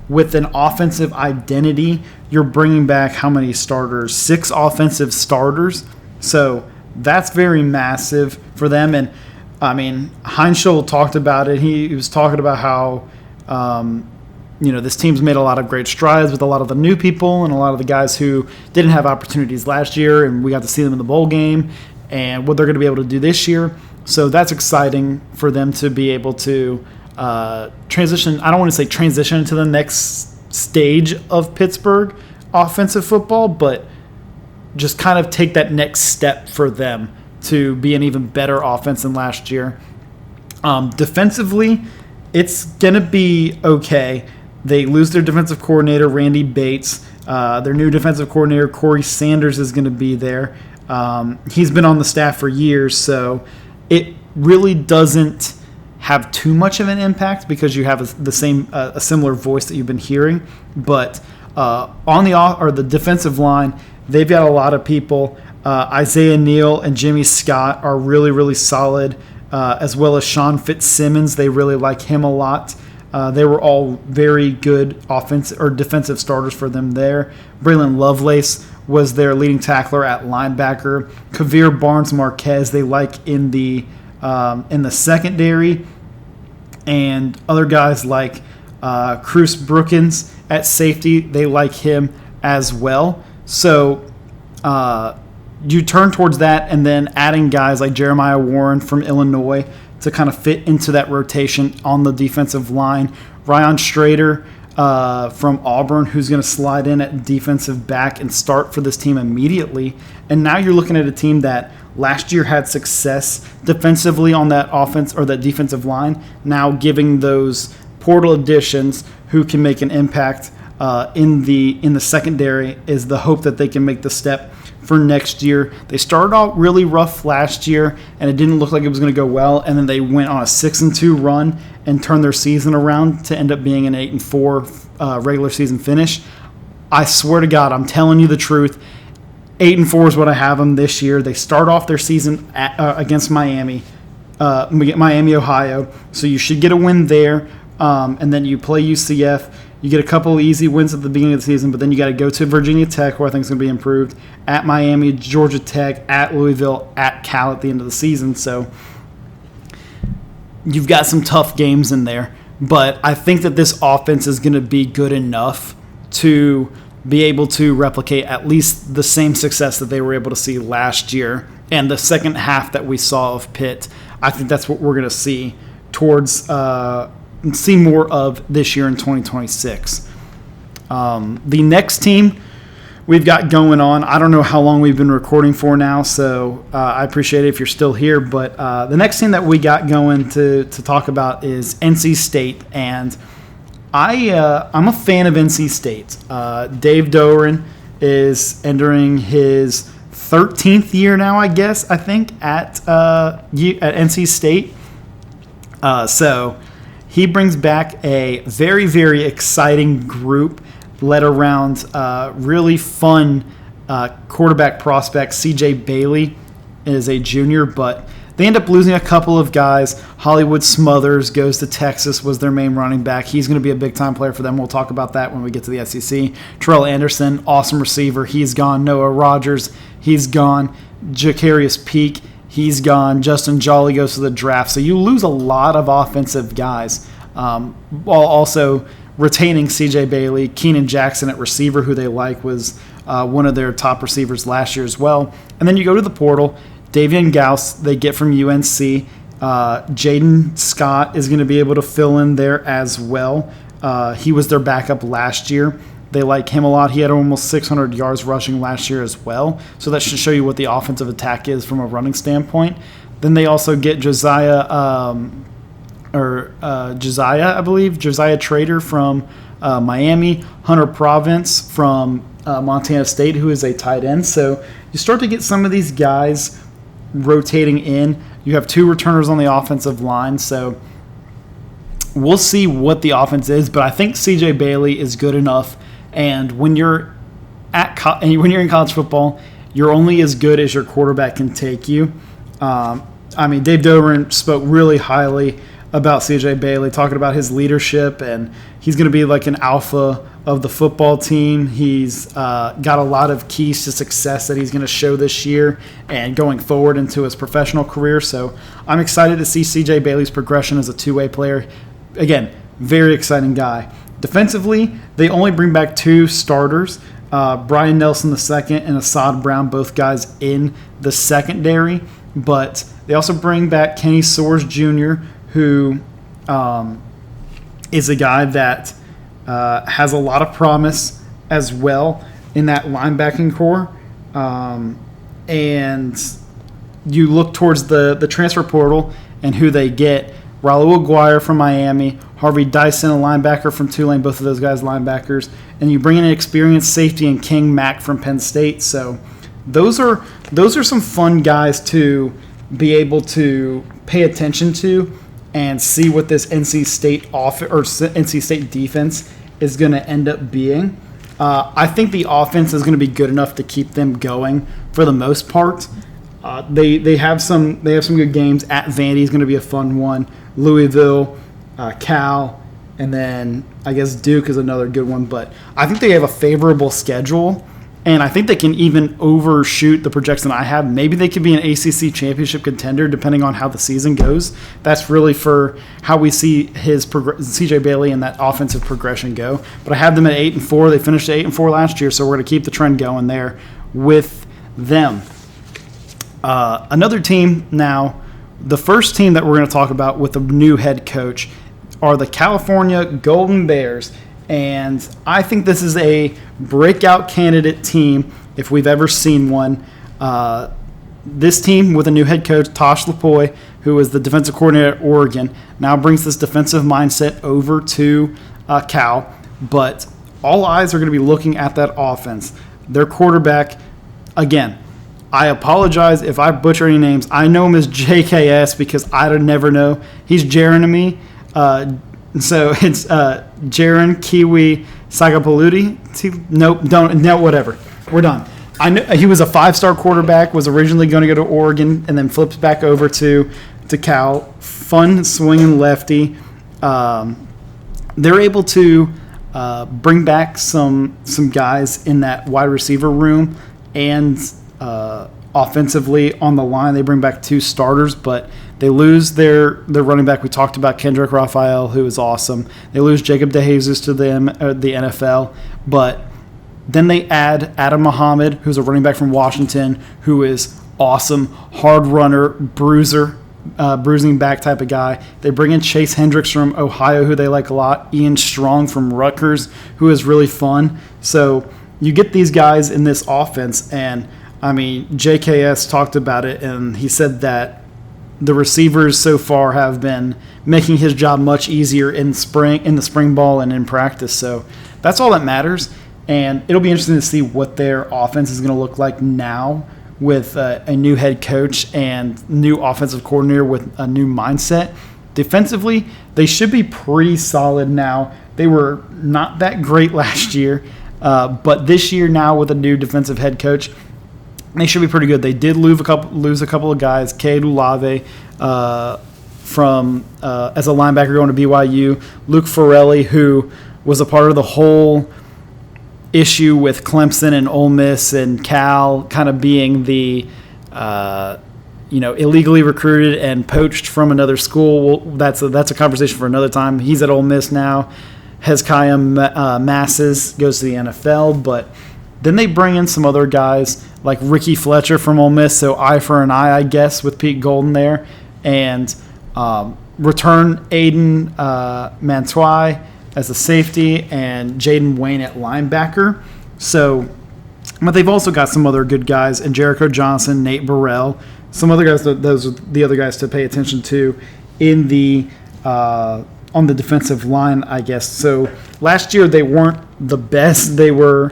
with an offensive identity. You're bringing back how many starters? 6 offensive starters. So that's very massive for them. And, I mean, Heinschel talked about it. He was talking about how, this team's made a lot of great strides with a lot of the new people and a lot of the guys who didn't have opportunities last year, and we got to see them in the bowl game and what they're going to be able to do this year. So that's exciting for them to be able to transition. I don't want to say transition to the next stage of Pittsburgh offensive football, but just kind of take that next step for them to be an even better offense than last year. Defensively, it's going to be okay. They lose their defensive coordinator, Randy Bates. Their new defensive coordinator, Corey Sanders, is going to be there. He's been on the staff for years, so it really doesn't have too much of an impact because you have a similar voice that you've been hearing. But on the defensive line, they've got a lot of people. Isaiah Neal and Jimmy Scott are really, really solid, as well as Sean Fitzsimmons. They really like him a lot. They were all very good offensive or defensive starters for them there. Braylon Lovelace was their leading tackler at linebacker. Kavir Barnes-Marquez they like in the secondary, and other guys like Cruz Brookins at safety, they like him as well. So you turn towards that, and then adding guys like Jeremiah Warren from Illinois to kind of fit into that rotation on the defensive line. Ryan Strader from Auburn, who's going to slide in at defensive back and start for this team immediately. And now you're looking at a team that last year had success defensively on that offense or that defensive line, now giving those portal additions who can make an impact in the secondary is the hope that they can make the step for next year. They started out really rough last year, and it didn't look like it was going to go well, and then they went on a 6-2 run and turned their season around to end up being an 8-4 regular season finish. I swear to God, I'm telling you the truth. 8-4 is what I have them this year. They start off their season against Miami, Ohio, so you should get a win there, and then you play UCF. You get a couple of easy wins at the beginning of the season, but then you got to go to Virginia Tech, who I think is going to be improved, at Miami, Georgia Tech, at Louisville, at Cal at the end of the season. So you've got some tough games in there, but I think that this offense is going to be good enough to be able to replicate at least the same success that they were able to see last year and the second half that we saw of Pitt. I think that's what we're going to see towards see more of this year in 2026. The next team we've got going on, I don't know how long we've been recording for now, so I appreciate it if you're still here, but the next team that we got going to talk about is NC State, and I'm a fan of NC State. Dave Doeren is entering his 13th year now, I think, at NC State. So he brings back a very, very exciting group led around really fun quarterback prospect. CJ Bailey is a junior, but they end up losing a couple of guys. Hollywood Smothers goes to Texas, was their main running back. He's going to be a big-time player for them. We'll talk about that when we get to the SEC. Terrell Anderson, awesome receiver. He's gone. Noah Rogers, he's gone. Jacarius Peak, he's gone. Justin Jolly goes to the draft. So you lose a lot of offensive guys while also retaining C.J. Bailey. Keenan Jackson at receiver, who they like, was one of their top receivers last year as well. And then you go to the portal. Davian Gauss, they get from UNC. Jaden Scott is going to be able to fill in there as well. He was their backup last year. They like him a lot. He had almost 600 yards rushing last year as well. So that should show you what the offensive attack is from a running standpoint. Then they also get Josiah, I believe, Josiah Trader from Miami, Hunter Province from Montana State, who is a tight end. So you start to get some of these guys rotating in. You have 2 returners on the offensive line, so we'll see what the offense is. But I think C.J. Bailey is good enough. And when you're in college football, you're only as good as your quarterback can take you. Dave Dobrin spoke really highly about C.J. Bailey, talking about his leadership, and he's going to be like an alpha of the football team. He's got a lot of keys to success that he's going to show this year and going forward into his professional career. So I'm excited to see C.J. Bailey's progression as a two-way player. Again, very exciting guy. Defensively, they only bring back 2 starters, Brian Nelson II and Assad Brown, both guys in the secondary. But they also bring back Kenny Soares Jr., who is a guy that has a lot of promise as well in that linebacking core. And you look towards the transfer portal and who they get. Raul Aguirre from Miami, Harvey Dyson, a linebacker from Tulane, both of those guys linebackers. And you bring in an experienced safety in King Mack from Penn State. So those are some fun guys to be able to pay attention to and see what this NC State defense is going to end up being. I think the offense is going to be good enough to keep them going for the most part. They have some good games. At Vandy is going to be a fun one. Louisville, Cal, and then I guess Duke is another good one. But I think they have a favorable schedule, and I think they can even overshoot the projection I have. Maybe they could be an ACC championship contender depending on how the season goes. That's really for how we see his C.J. Bailey and that offensive progression go. But I have them at 8-4. They finished 8-4 last year, so we're going to keep the trend going there with them. Another team now, the first team that we're going to talk about with a new head coach are the California Golden Bears. And I think this is a breakout candidate team if we've ever seen one. This team with a new head coach, Tosh Lupoi, who is the defensive coordinator at Oregon, now brings this defensive mindset over to Cal. But all eyes are going to be looking at that offense. Their quarterback, again, I apologize if I butcher any names. I know him as JKS because I would never know. He's Jeremy. So it's Jaron Kiwi Sagapaludi. Nope, whatever. We're done. I know he was a 5-star quarterback, was originally going to go to Oregon, and then flips back over to Cal. Fun swinging lefty. They're able to bring back some guys in that wide receiver room and offensively on the line. They bring back 2 starters, but they lose their running back. We talked about Kendrick Raphael, who is awesome. They lose Jacob DeJesus to the NFL, but then they add Adam Muhammad, who's a running back from Washington, who is awesome, hard runner, bruising back type of guy. They bring in Chase Hendricks from Ohio, who they like a lot, Ian Strong from Rutgers, who is really fun. So you get these guys in this offense, and I mean, JKS talked about it, and he said that the receivers so far have been making his job much easier in the spring ball and in practice. So that's all that matters, and it'll be interesting to see what their offense is going to look like now with a new head coach and new offensive coordinator with a new mindset. Defensively, they should be pretty solid now. They were not that great last year, but this year now with a new defensive head coach, they should be pretty good. They did lose a couple of guys. Cade Olave from as a linebacker going to BYU. Luke Farrelly, who was a part of the whole issue with Clemson and Ole Miss and Cal kind of being the illegally recruited and poached from another school. Well, that's a conversation for another time. He's at Ole Miss now. Hezekiah Masses goes to the NFL, but then they bring in some other guys like Ricky Fletcher from Ole Miss, so eye for an eye, I guess, with Pete Golden there, and return Aiden Mantuai as a safety and Jaden Wayne at linebacker. So, but they've also got some other good guys, and Jericho Johnson, Nate Burrell, some other guys. Those are the other guys to pay attention to in the on the defensive line, I guess. So last year they weren't the best. They were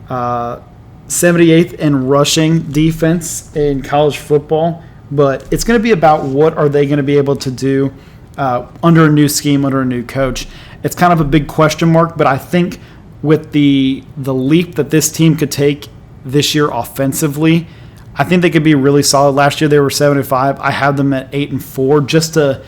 78th in rushing defense in college football, but it's going to be about what are they going to be able to do under a new scheme, under a new coach. It's kind of a big question mark, but I think with the leap that this team could take this year offensively, I think they could be really solid. Last year they were 7-5. I had them at 8-4 just to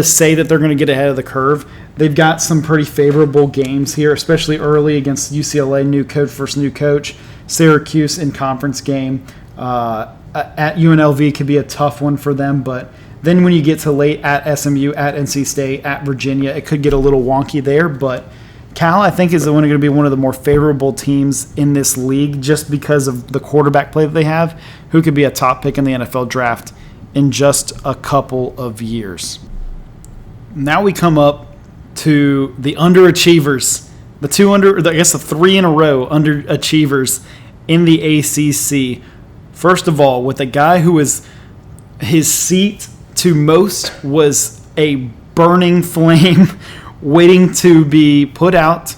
say that they're going to get ahead of the curve. They've got some pretty favorable games here, especially early against UCLA, new coach versus new coach. Syracuse in conference game at UNLV could be a tough one for them, but then when you get to late at SMU, at NC State, at Virginia, it could get a little wonky there. But Cal, I think, is going to be one of the more favorable teams in this league just because of the quarterback play that they have, who could be a top pick in the NFL draft in just a couple of years. Now we come up to the underachievers, the three in a row underachievers in the ACC. First of all, with a guy who was his seat to most was a burning flame waiting to be put out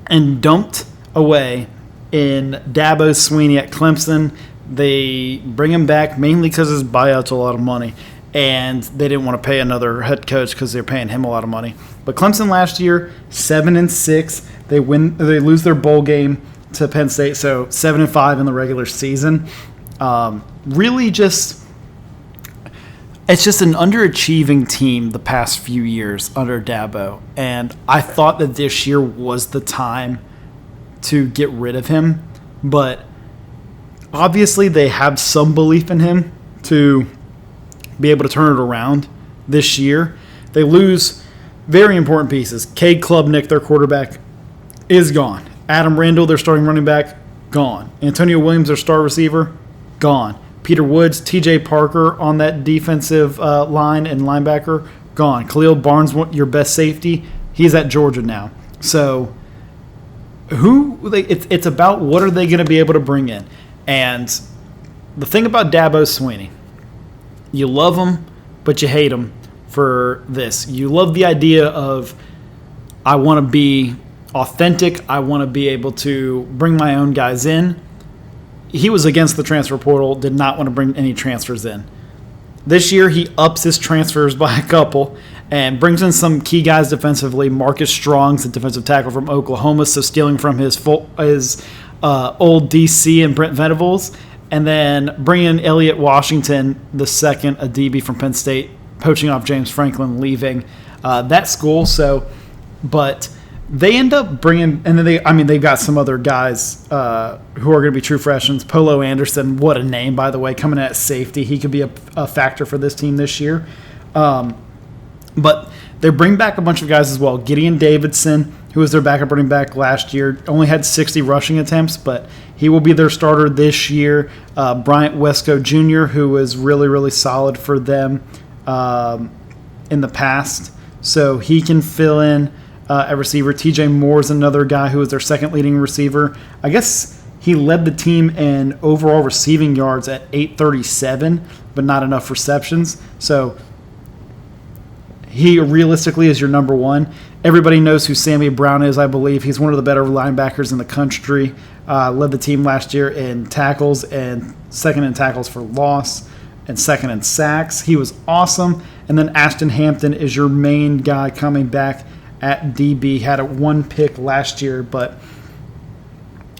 and dumped away in Dabo Swinney at Clemson. They bring him back mainly because his buyout's a lot of money, and they didn't want to pay another head coach because they're paying him a lot of money. But Clemson last year, 7-6. They lose their bowl game to Penn State, so 7-5 in the regular season. It's just an underachieving team the past few years under Dabo, and I thought that this year was the time to get rid of him, but obviously they have some belief in him to be able to turn it around this year. They lose very important pieces. Cade Klubnik, their quarterback, is gone. Adam Randall, their starting running back, gone. Antonio Williams, their star receiver, gone. Peter Woods, TJ Parker on that defensive line and linebacker, gone. Khalil Barnes, your best safety, he's at Georgia now. So it's about what are they going to be able to bring in. And the thing about Dabo Swinney, you love him, but you hate him for this. You love the idea of, I want to be authentic. I want to be able to bring my own guys in. He was against the transfer portal, did not want to bring any transfers in. This year, he ups his transfers by a couple and brings in some key guys defensively. Marcus Strong's the defensive tackle from Oklahoma, so stealing from his old DC and Brent Venables. And then bringing in Elliott Washington, the second, a DB from Penn State, poaching off James Franklin, leaving that school. But they end up bringing, and then they've got some other guys who are going to be true freshmen. Polo Anderson, what a name, by the way, coming in at safety. He could be a factor for this team this year. But they bring back a bunch of guys as well. Gideon Davidson, who was their backup running back last year, only had 60 rushing attempts, but he will be their starter this year. Bryant Wesco Jr., who was really, really solid for them in the past, so he can fill in at receiver. TJ Moore is another guy who was their second leading receiver. I guess he led the team in overall receiving yards at 837, but not enough receptions. So he realistically is your number one. Everybody knows who Sammy Brown is, I believe. He's one of the better linebackers in the country. Led the team last year in tackles and second in tackles for loss and second in sacks. He was awesome. And then Ashton Hampton is your main guy coming back at DB. Had a one pick last year, but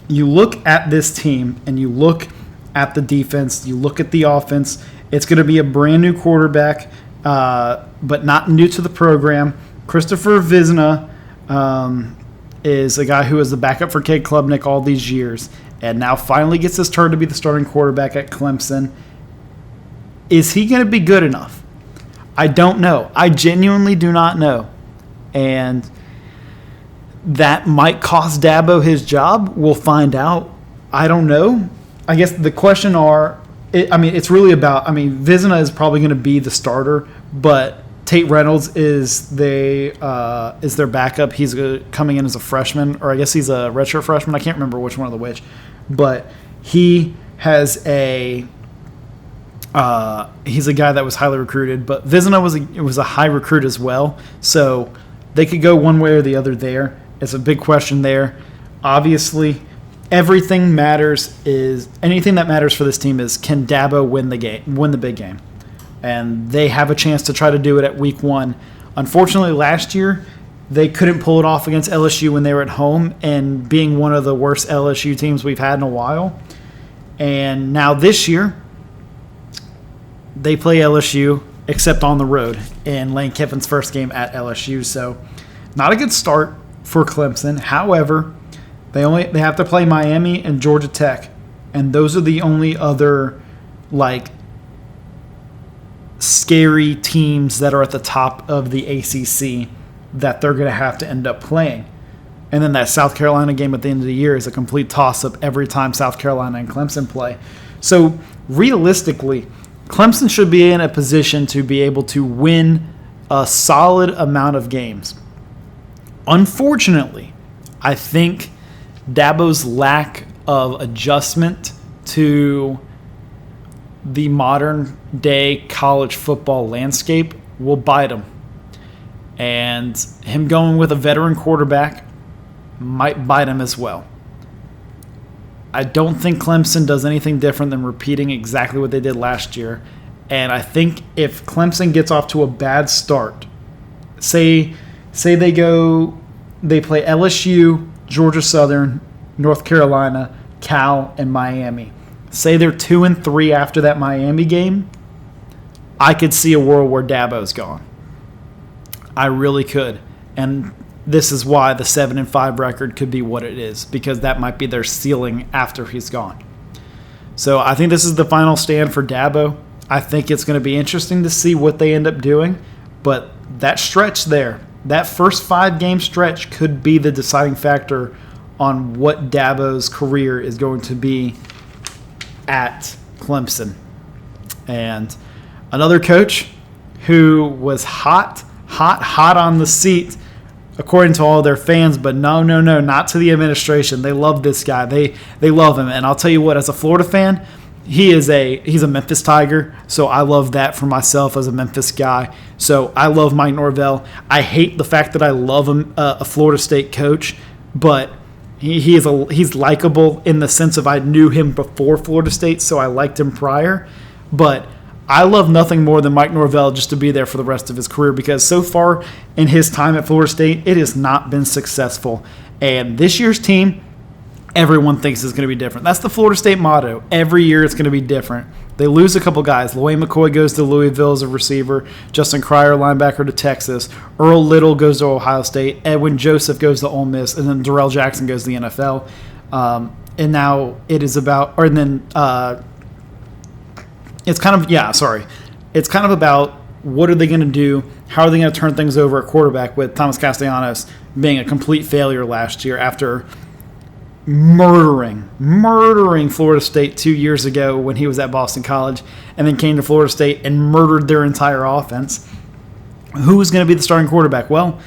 you look at this team and you look at the defense, you look at the offense. It's going to be a brand new quarterback, but not new to the program. Christopher Vizna is a guy who was the backup for Cade Klubnik all these years and now finally gets his turn to be the starting quarterback at Clemson. Is he going to be good enough? I don't know. I genuinely do not know. And that might cost Dabo his job. We'll find out. I don't know. I guess the question it's really about, Vizna is probably going to be the starter, but Tate Reynolds is their backup. He's coming in as a freshman, or I guess he's a redshirt freshman. I can't remember which one of the which, but he has he's a guy that was highly recruited. But Vizina was a high recruit as well, so they could go one way or the other there. It's a big question there. Obviously, anything that matters for this team is, can Dabo win the big game? And they have a chance to try to do it at week 1. Unfortunately, last year, they couldn't pull it off against LSU when they were at home, and being one of the worst LSU teams we've had in a while. And now this year, they play LSU, except on the road, in Lane Kiffin's first game at LSU. So not a good start for Clemson. However, they have to play Miami and Georgia Tech, and those are the only other scary teams that are at the top of the ACC that they're going to have to end up playing. And then that South Carolina game at the end of the year is a complete toss-up every time South Carolina and Clemson play. So realistically, Clemson should be in a position to be able to win a solid amount of games. Unfortunately, I think Dabo's lack of adjustment to the modern-day college football landscape will bite him. And him going with a veteran quarterback might bite him as well. I don't think Clemson does anything different than repeating exactly what they did last year. And I think if Clemson gets off to a bad start, say they play LSU, Georgia Southern, North Carolina, Cal, and Miami. Say they're 2-3 after that Miami game, I could see a world where Dabo's gone. I really could. And this is why the 7-5 record could be what it is, because that might be their ceiling after he's gone. So I think this is the final stand for Dabo. I think it's going to be interesting to see what they end up doing, but that stretch there, that first 5-game stretch could be the deciding factor on what Dabo's career is going to be at Clemson. And another coach who was hot on the seat, according to all their fans, but no, not to the administration. They love this guy. They love him. And I'll tell you what, as a Florida fan, he's a Memphis Tiger, so I love that for myself as a Memphis guy. So I love Mike Norvell. I hate the fact that I love a Florida State coach, but he's likable in the sense of I knew him before Florida State, so I liked him prior. But I love nothing more than Mike Norvell just to be there for the rest of his career, because so far in his time at Florida State, it has not been successful. And this year's team, everyone thinks is going to be different. That's the Florida State motto. Every year it's going to be different. They lose a couple guys. Lloyd McCoy goes to Louisville as a receiver. Justin Cryer, linebacker, to Texas. Earl Little goes to Ohio State. Edwin Joseph goes to Ole Miss. And then Darrell Jackson goes to the NFL. And now it is about – or then it's kind of – yeah, sorry. It's kind of about what are they going to do, how are they going to turn things over at quarterback, with Thomas Castellanos being a complete failure last year after – murdering Florida State 2 years ago when he was at Boston College, and then came to Florida State and murdered their entire offense. Who is going to be the starting quarterback? Well,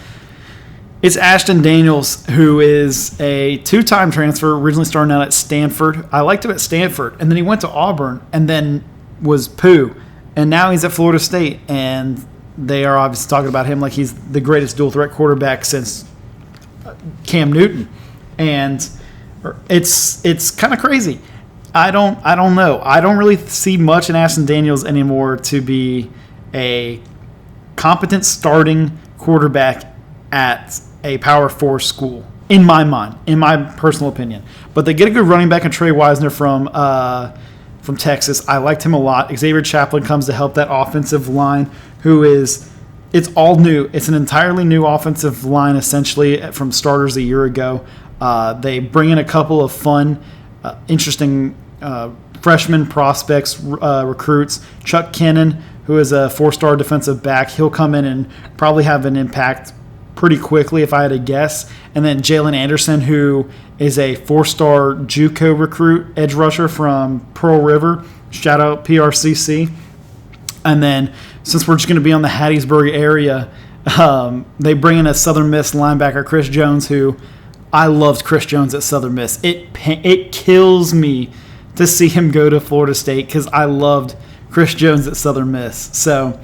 it's Ashton Daniels, who is a 2-time transfer, originally starting out at Stanford. I liked him at Stanford, and then he went to Auburn, and then was poo. And now he's at Florida State, and they are obviously talking about him like he's the greatest dual-threat quarterback since Cam Newton. And it's kind of crazy. I don't know. I don't really see much in Ashton Daniels anymore to be a competent starting quarterback at a Power 4 school, in my mind, in my personal opinion. But they get a good running back in Trey Wisner from Texas. I liked him a lot. Xavier Chaplin comes to help that offensive line, it's all new. It's an entirely new offensive line, essentially, from starters a year ago. They bring in a couple of fun, interesting freshman prospects, recruits. Chuck Kennon, who is a 4-star defensive back, he'll come in and probably have an impact pretty quickly if I had to guess. And then Jalen Anderson, who is a 4-star JUCO recruit, edge rusher from Pearl River. Shout out PRCC. And then, since we're just going to be on the Hattiesburg area, they bring in a Southern Miss linebacker, Chris Jones, who I loved Chris Jones at Southern Miss. It kills me to see him go to Florida State because I loved Chris Jones at Southern Miss. So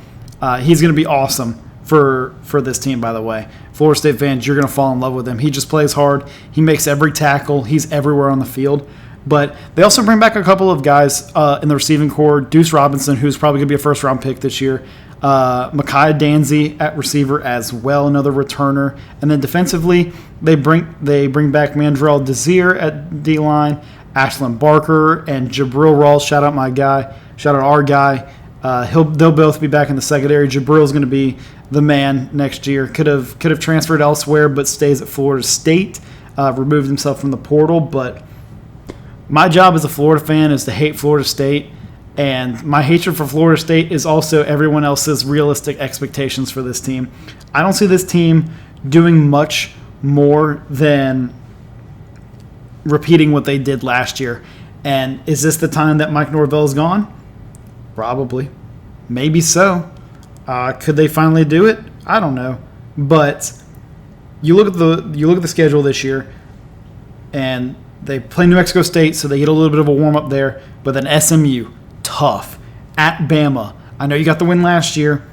he's going to be awesome for this team, by the way. Florida State fans, you're going to fall in love with him. He just plays hard. He makes every tackle. He's everywhere on the field. But they also bring back a couple of guys in the receiving corps. Deuce Robinson, who's probably going to be a first-round pick this year. Micaiah Danzy at receiver as well, another returner. And then defensively, they bring back Mandrell Desir at D-line, Ashlyn Barker, and Jabril Rawls. Shout out my guy. Shout out our guy. They'll both be back in the secondary. Jabril's going to be the man next year. Could have transferred elsewhere, but stays at Florida State. Removed himself from the portal, but my job as a Florida fan is to hate Florida State, and my hatred for Florida State is also everyone else's realistic expectations for this team. I don't see this team doing much more than repeating what they did last year. And is this the time that Mike Norvell is gone? Probably. Maybe so. Could they finally do it? I don't know. But you look at the schedule this year, and they play New Mexico State, so they get a little bit of a warm-up there. But then SMU, tough. At Bama. I know you got the win last year.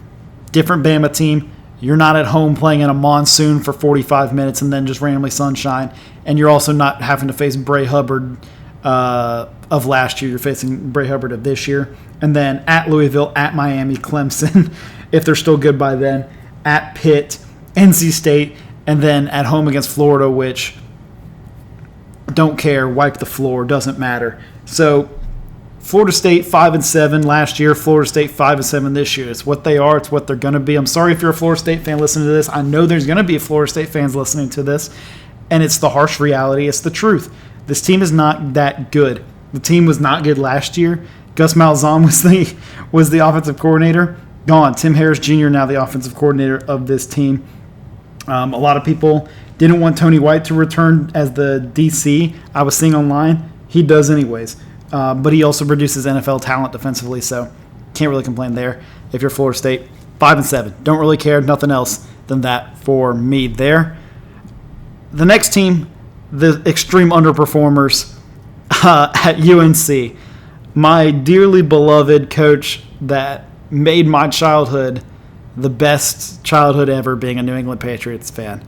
Different Bama team. You're not at home playing in a monsoon for 45 minutes and then just randomly sunshine. And you're also not having to face Bray Hubbard of last year. You're facing Bray Hubbard of this year. And then at Louisville, at Miami, Clemson, if they're still good by then, at Pitt, NC State, and then at home against Florida, which don't care, wipe the floor, doesn't matter. So Florida State 5-7 last year, Florida State 5-7 this year. It's what they are, it's what they're going to be. I'm sorry if you're a Florida State fan listening to this. I know there's going to be Florida State fans listening to this, and it's the harsh reality. It's the truth. This team is not that good. The team was not good last year. Gus Malzahn was the offensive coordinator. Gone. Tim Harris Jr. now the offensive coordinator of this team. A lot of people didn't want Tony White to return as the DC. I was seeing online. He does anyways. But he also produces NFL talent defensively, so can't really complain there. If you're Florida State, 5-7. Don't really care. Nothing else than that for me there. The next team, the extreme underperformers at UNC. My dearly beloved coach that made my childhood the best childhood ever, being a New England Patriots fan.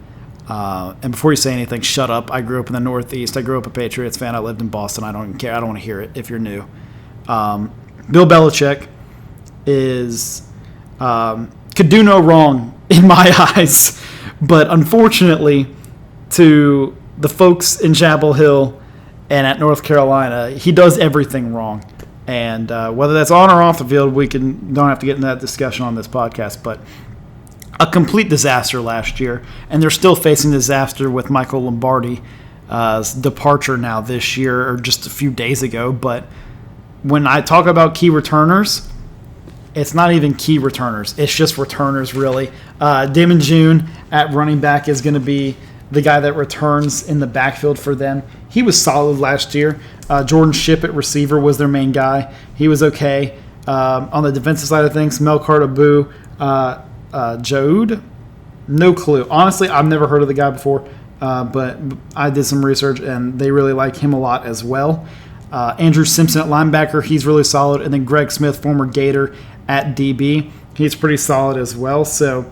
And before you say anything, shut up. I grew up in the Northeast. I grew up a Patriots fan. I lived in Boston. I don't care. I don't want to hear it if you're new. Bill Belichick could do no wrong in my eyes. But unfortunately, to the folks in Chapel Hill and at North Carolina, he does everything wrong. And whether that's on or off the field, don't have to get into that discussion on this podcast. But a complete disaster last year, and they're still facing disaster with Michael Lombardi's departure now this year, or just a few days ago. But when I talk about key returners, it's not even key returners. It's just returners, really. Damon June at running back is going to be the guy that returns in the backfield for them. He was solid last year. Jordan Shipp at receiver was their main guy. He was okay. On the defensive side of things, Melkart Abu, Jode, no clue. Honestly, I've never heard of the guy before, but I did some research, and they really like him a lot as well. Andrew Simpson at linebacker, he's really solid. And then Greg Smith, former Gator, at DB. He's pretty solid as well. So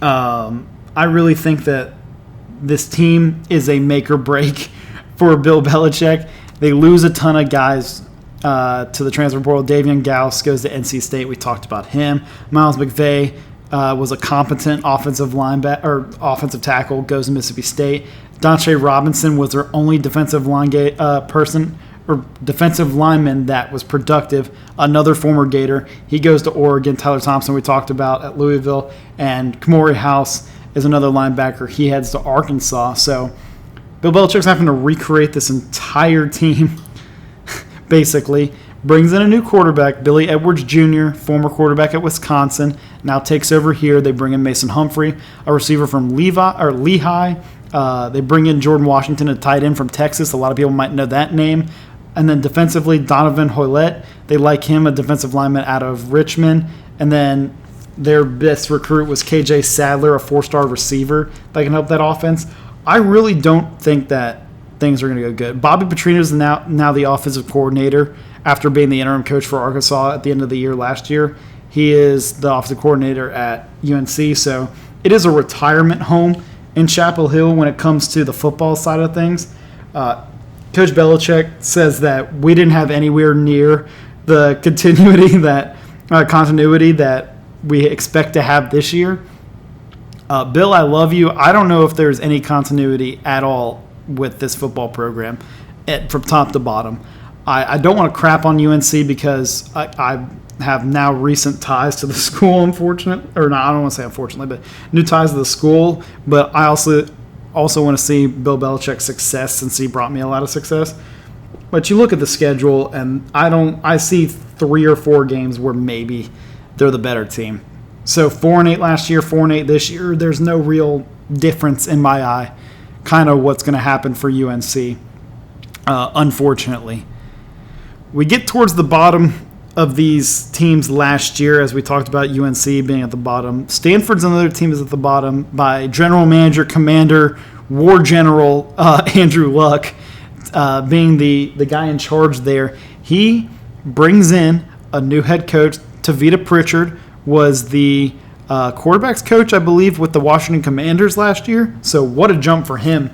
I really think that this team is a make or break for Bill Belichick. They lose a ton of guys to the transfer portal. Davian Gauss goes to NC State. We talked about him. Miles McVay was a competent offensive tackle, goes to Mississippi State. Dontre Robinson was their only defensive defensive lineman that was productive. Another former Gator. He goes to Oregon. Tyler Thompson we talked about at Louisville. And Kamori House is another linebacker. He heads to Arkansas. So Bill Belichick's having to recreate this entire team, basically. Brings in a new quarterback, Billy Edwards Jr., former quarterback at Wisconsin, now takes over here. They bring in Mason Humphrey, a receiver from Lehigh. They bring in Jordan Washington, a tight end from Texas. A lot of people might know that name. And then defensively, Donovan Hoylett, they like him, a defensive lineman out of Richmond. And then their best recruit was KJ Sadler, a 4-star receiver that can help that offense. I really don't think that things are going to go good. Bobby Petrino is now the offensive coordinator after being the interim coach for Arkansas at the end of the year last year. He is the offensive coordinator at UNC, so it is a retirement home in Chapel Hill when it comes to the football side of things. Coach Belichick says that we didn't have anywhere near the continuity that we expect to have this year. Bill, I love you. I don't know if there's any continuity at all with this football program from top to bottom. I don't want to crap on UNC because I have now recent ties to the school, unfortunately. Or not, I don't want to say unfortunately, but new ties to the school. But I also want to see Bill Belichick's success since he brought me a lot of success. But you look at the schedule, and I see 3 or 4 games where maybe they're the better team. So 4-8 last year, 4-8 this year. There's no real difference in my eye, kind of what's going to happen for UNC, unfortunately. We get towards the bottom of these teams last year, as we talked about UNC being at the bottom. Stanford's another team is at the bottom by general manager, commander, war general Andrew Luck being the guy in charge there. He brings in a new head coach. Tavita Pritchard was the quarterback's coach, I believe, with the Washington Commanders last year. So what a jump for him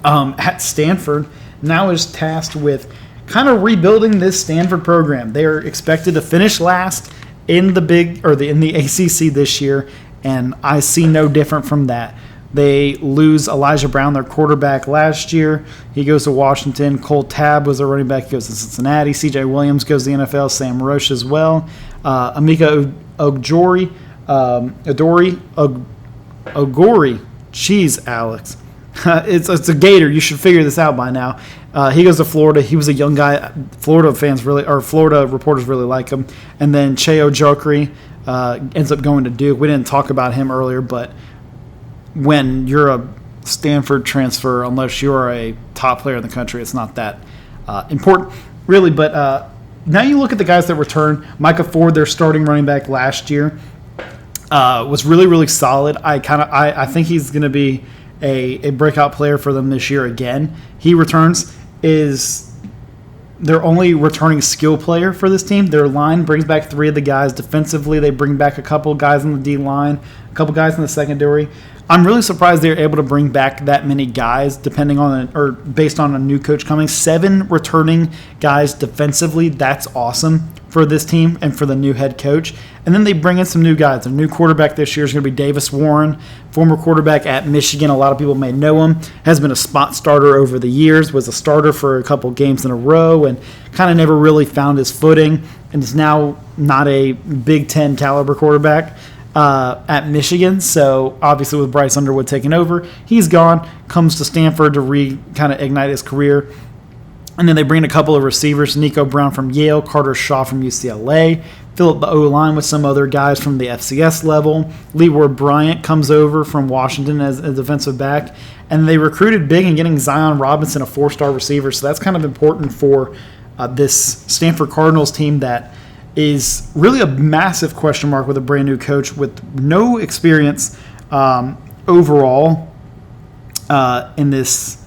at Stanford. Now is tasked with kind of rebuilding this Stanford program. They are expected to finish last in the ACC this year, and I see no different from that. They lose Elijah Brown, their quarterback, last year. He goes to Washington. Cole Tabb was their running back. He goes to Cincinnati. C.J. Williams goes to the NFL. Sam Roche as well. Amika Ogori. Jeez, Alex. It's a Gator. You should figure this out by now. He goes to Florida. He was a young guy. Florida reporters really like him. And then Cheo Jokri ends up going to Duke. We didn't talk about him earlier, but when you're a Stanford transfer, unless you're a top player in the country, it's not that important, really. But now you look at the guys that return. Micah Ford, their starting running back last year, was really, really solid. I think he's going to be a breakout player for them this year again. He returns. Is their only returning skill player for this team. Their line brings back 3 of the guys. Defensively, they bring back a couple guys on the D line, a couple guys in the secondary. I'm really surprised they're able to bring back that many guys based on a new coach coming. 7 returning guys defensively. That's awesome for this team and for the new head coach. And then they bring in some new guys. The new quarterback this year is going to be Davis Warren, former quarterback at Michigan. A lot of people may know him. Has been a spot starter over the years, was a starter for a couple games in a row, and kind of never really found his footing, and is now not a Big Ten caliber quarterback at Michigan. So obviously with Bryce Underwood taking over, he's gone, comes to Stanford to kind of ignite his career. And then they bring in a couple of receivers, Nico Brown from Yale, Carter Shaw from UCLA, fill up the O-line with some other guys from the FCS level. Leeward Bryant comes over from Washington as a defensive back. And they recruited big in getting Zion Robinson, a 4-star receiver. So that's kind of important for this Stanford Cardinals team that is really a massive question mark with a brand new coach with no experience overall in this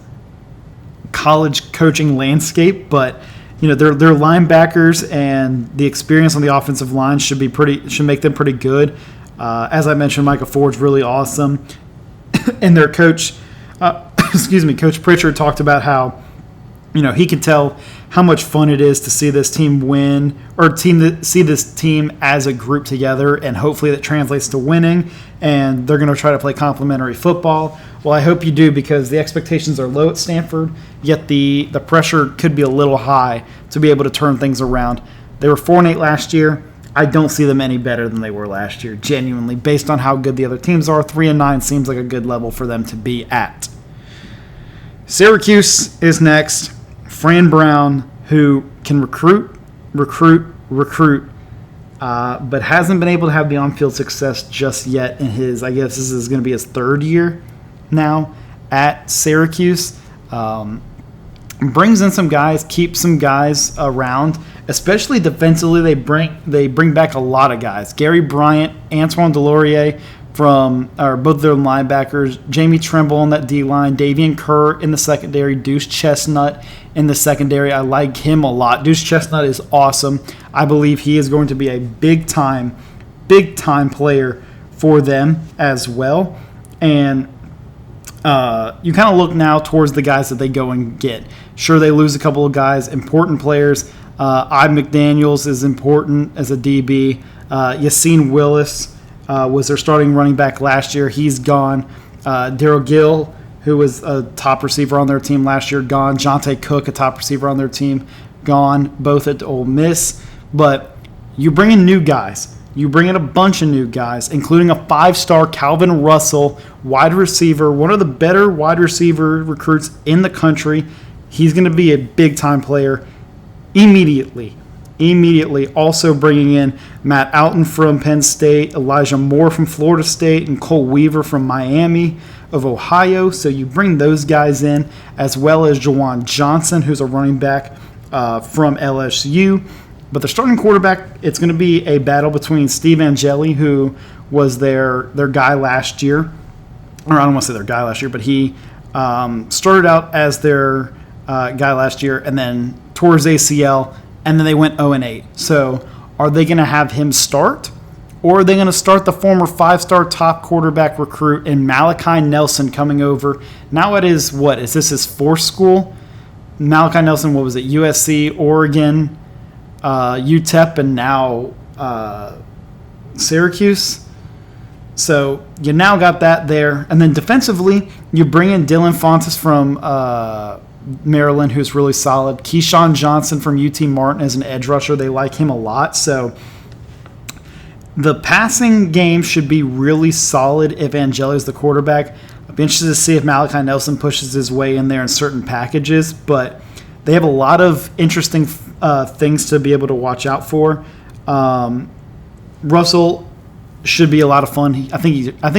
college coaching landscape. But their linebackers and the experience on the offensive line should make them pretty good. As I mentioned, Micah Ford's really awesome, and their coach, Coach Pritchard talked about how he can tell how much fun it is to see this team win, or see this team as a group together, and hopefully that translates to winning, and they're going to try to play complementary football. Well, I hope you do, because the expectations are low at Stanford, yet the pressure could be a little high to be able to turn things around. They were 4-8 last year. I don't see them any better than they were last year, genuinely, based on how good the other teams are. 3-9 seems like a good level for them to be at. Syracuse is next. Fran Brown, who can recruit, but hasn't been able to have the on-field success just yet in his, I guess this is going to be his 3rd year now at Syracuse. brings in some guys, keeps some guys around, especially defensively. They bring back a lot of guys. Gary Bryant, Antoine Delorier are both their linebackers. Jamie Trimble on that D-line. Davian Kerr in the secondary. Deuce Chestnut in the secondary. I like him a lot. Deuce Chestnut is awesome. I believe he is going to be a big-time player for them as well. And you kind of look now towards the guys that they go and get. Sure, they lose a couple of guys, important players. McDaniels is important as a DB. Yassine Willis was their starting running back last year. He's gone. Darryl Gill, who was a top receiver on their team last year, gone. Jonte Cook, a top receiver on their team, gone. Both at Ole Miss. But you bring in new guys. You bring in a bunch of new guys, including a 5-star Calvin Russell, wide receiver, one of the better wide receiver recruits in the country. He's going to be a big-time player immediately. Also bringing in Matt Alton from Penn State, Elijah Moore from Florida State, and Cole Weaver from Miami of Ohio. So you bring those guys in, as well as Jawan Johnson, who's a running back from LSU. But the starting quarterback, it's going to be a battle between Steve Angeli, who was their guy last year. Or I don't want to say their guy last year, but he started out as their guy last year and then tore his ACL, and then they went 0-8. So are they going to have him start? Or are they going to start the former 5-star top quarterback recruit in Malachi Nelson coming over? Now it is, is this his fourth school? Malachi Nelson, what was it, USC, Oregon, UTEP, and now Syracuse. So you now got that there. And then defensively, you bring in Dylan Fontes from Maryland, who's really solid. Keyshawn Johnson from UT Martin as an edge rusher. They like him a lot. So the passing game should be really solid if Angeli is the quarterback. I'd be interested to see if Malachi Nelson pushes his way in there in certain packages. But they have a lot of interesting things to be able to watch out for. Russell should be a lot of fun. I think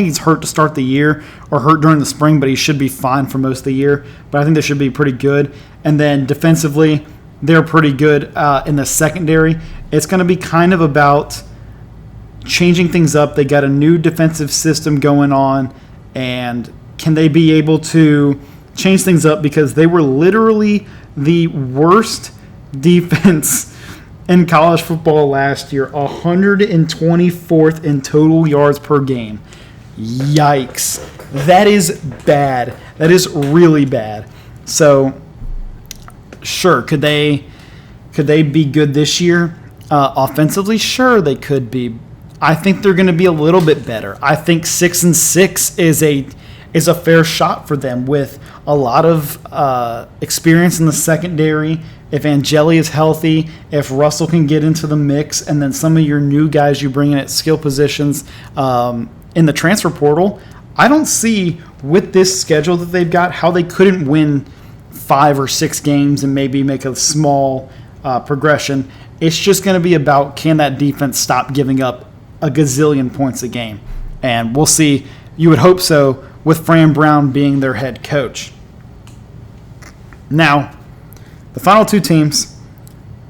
he's hurt to start the year or hurt during the spring, but he should be fine for most of the year. But I think they should be pretty good. And then defensively, they're pretty good in the secondary. It's going to be kind of about changing things up. They got a new defensive system going on, and can they be able to change things up, because they were literally the worst defense in college football last year, 124th in total yards per game. Yikes. That is bad. That is really bad. So, sure, could they be good this year? Offensively, sure, they could be. I think they're going to be a little bit better. I think 6-6 is a fair shot for them with a lot of experience in the secondary. If Angeli is healthy, if Russell can get into the mix, and then some of your new guys you bring in at skill positions in the transfer portal, I don't see with this schedule that they've got how they couldn't win 5 or 6 games and maybe make a small progression. It's just going to be about, can that defense stop giving up a gazillion points a game? And we'll see. You would hope so, with Fran Brown being their head coach. Now, the final 2 teams,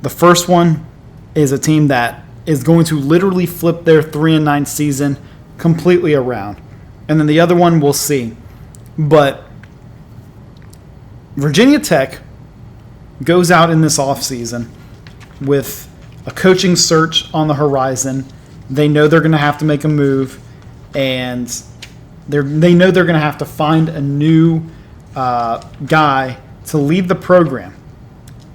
the first one is a team that is going to literally flip their 3-9 season completely around. And then the other one, we'll see. But Virginia Tech goes out in this offseason with a coaching search on the horizon. They know they're going to have to make a move, and they know they're going to have to find a new guy to lead the program.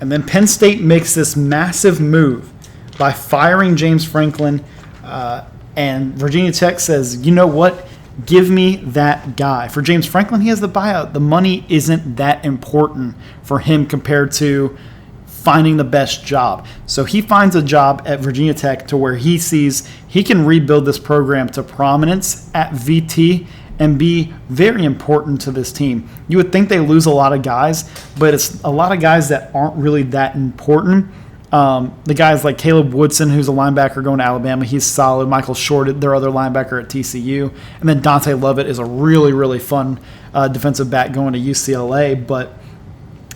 And then Penn State makes this massive move by firing James Franklin, and Virginia Tech says, you know what, give me that guy. For James Franklin, he has the buyout. The money isn't that important for him compared to finding the best job. So he finds a job at Virginia Tech to where he sees he can rebuild this program to prominence at VT and be very important to this team. You would think they lose a lot of guys, but it's a lot of guys that aren't really that important. The guys like Caleb Woodson, who's a linebacker going to Alabama, he's solid. Michael Short, their other linebacker at TCU. And then Dante Lovett is a really, really fun defensive back going to UCLA. But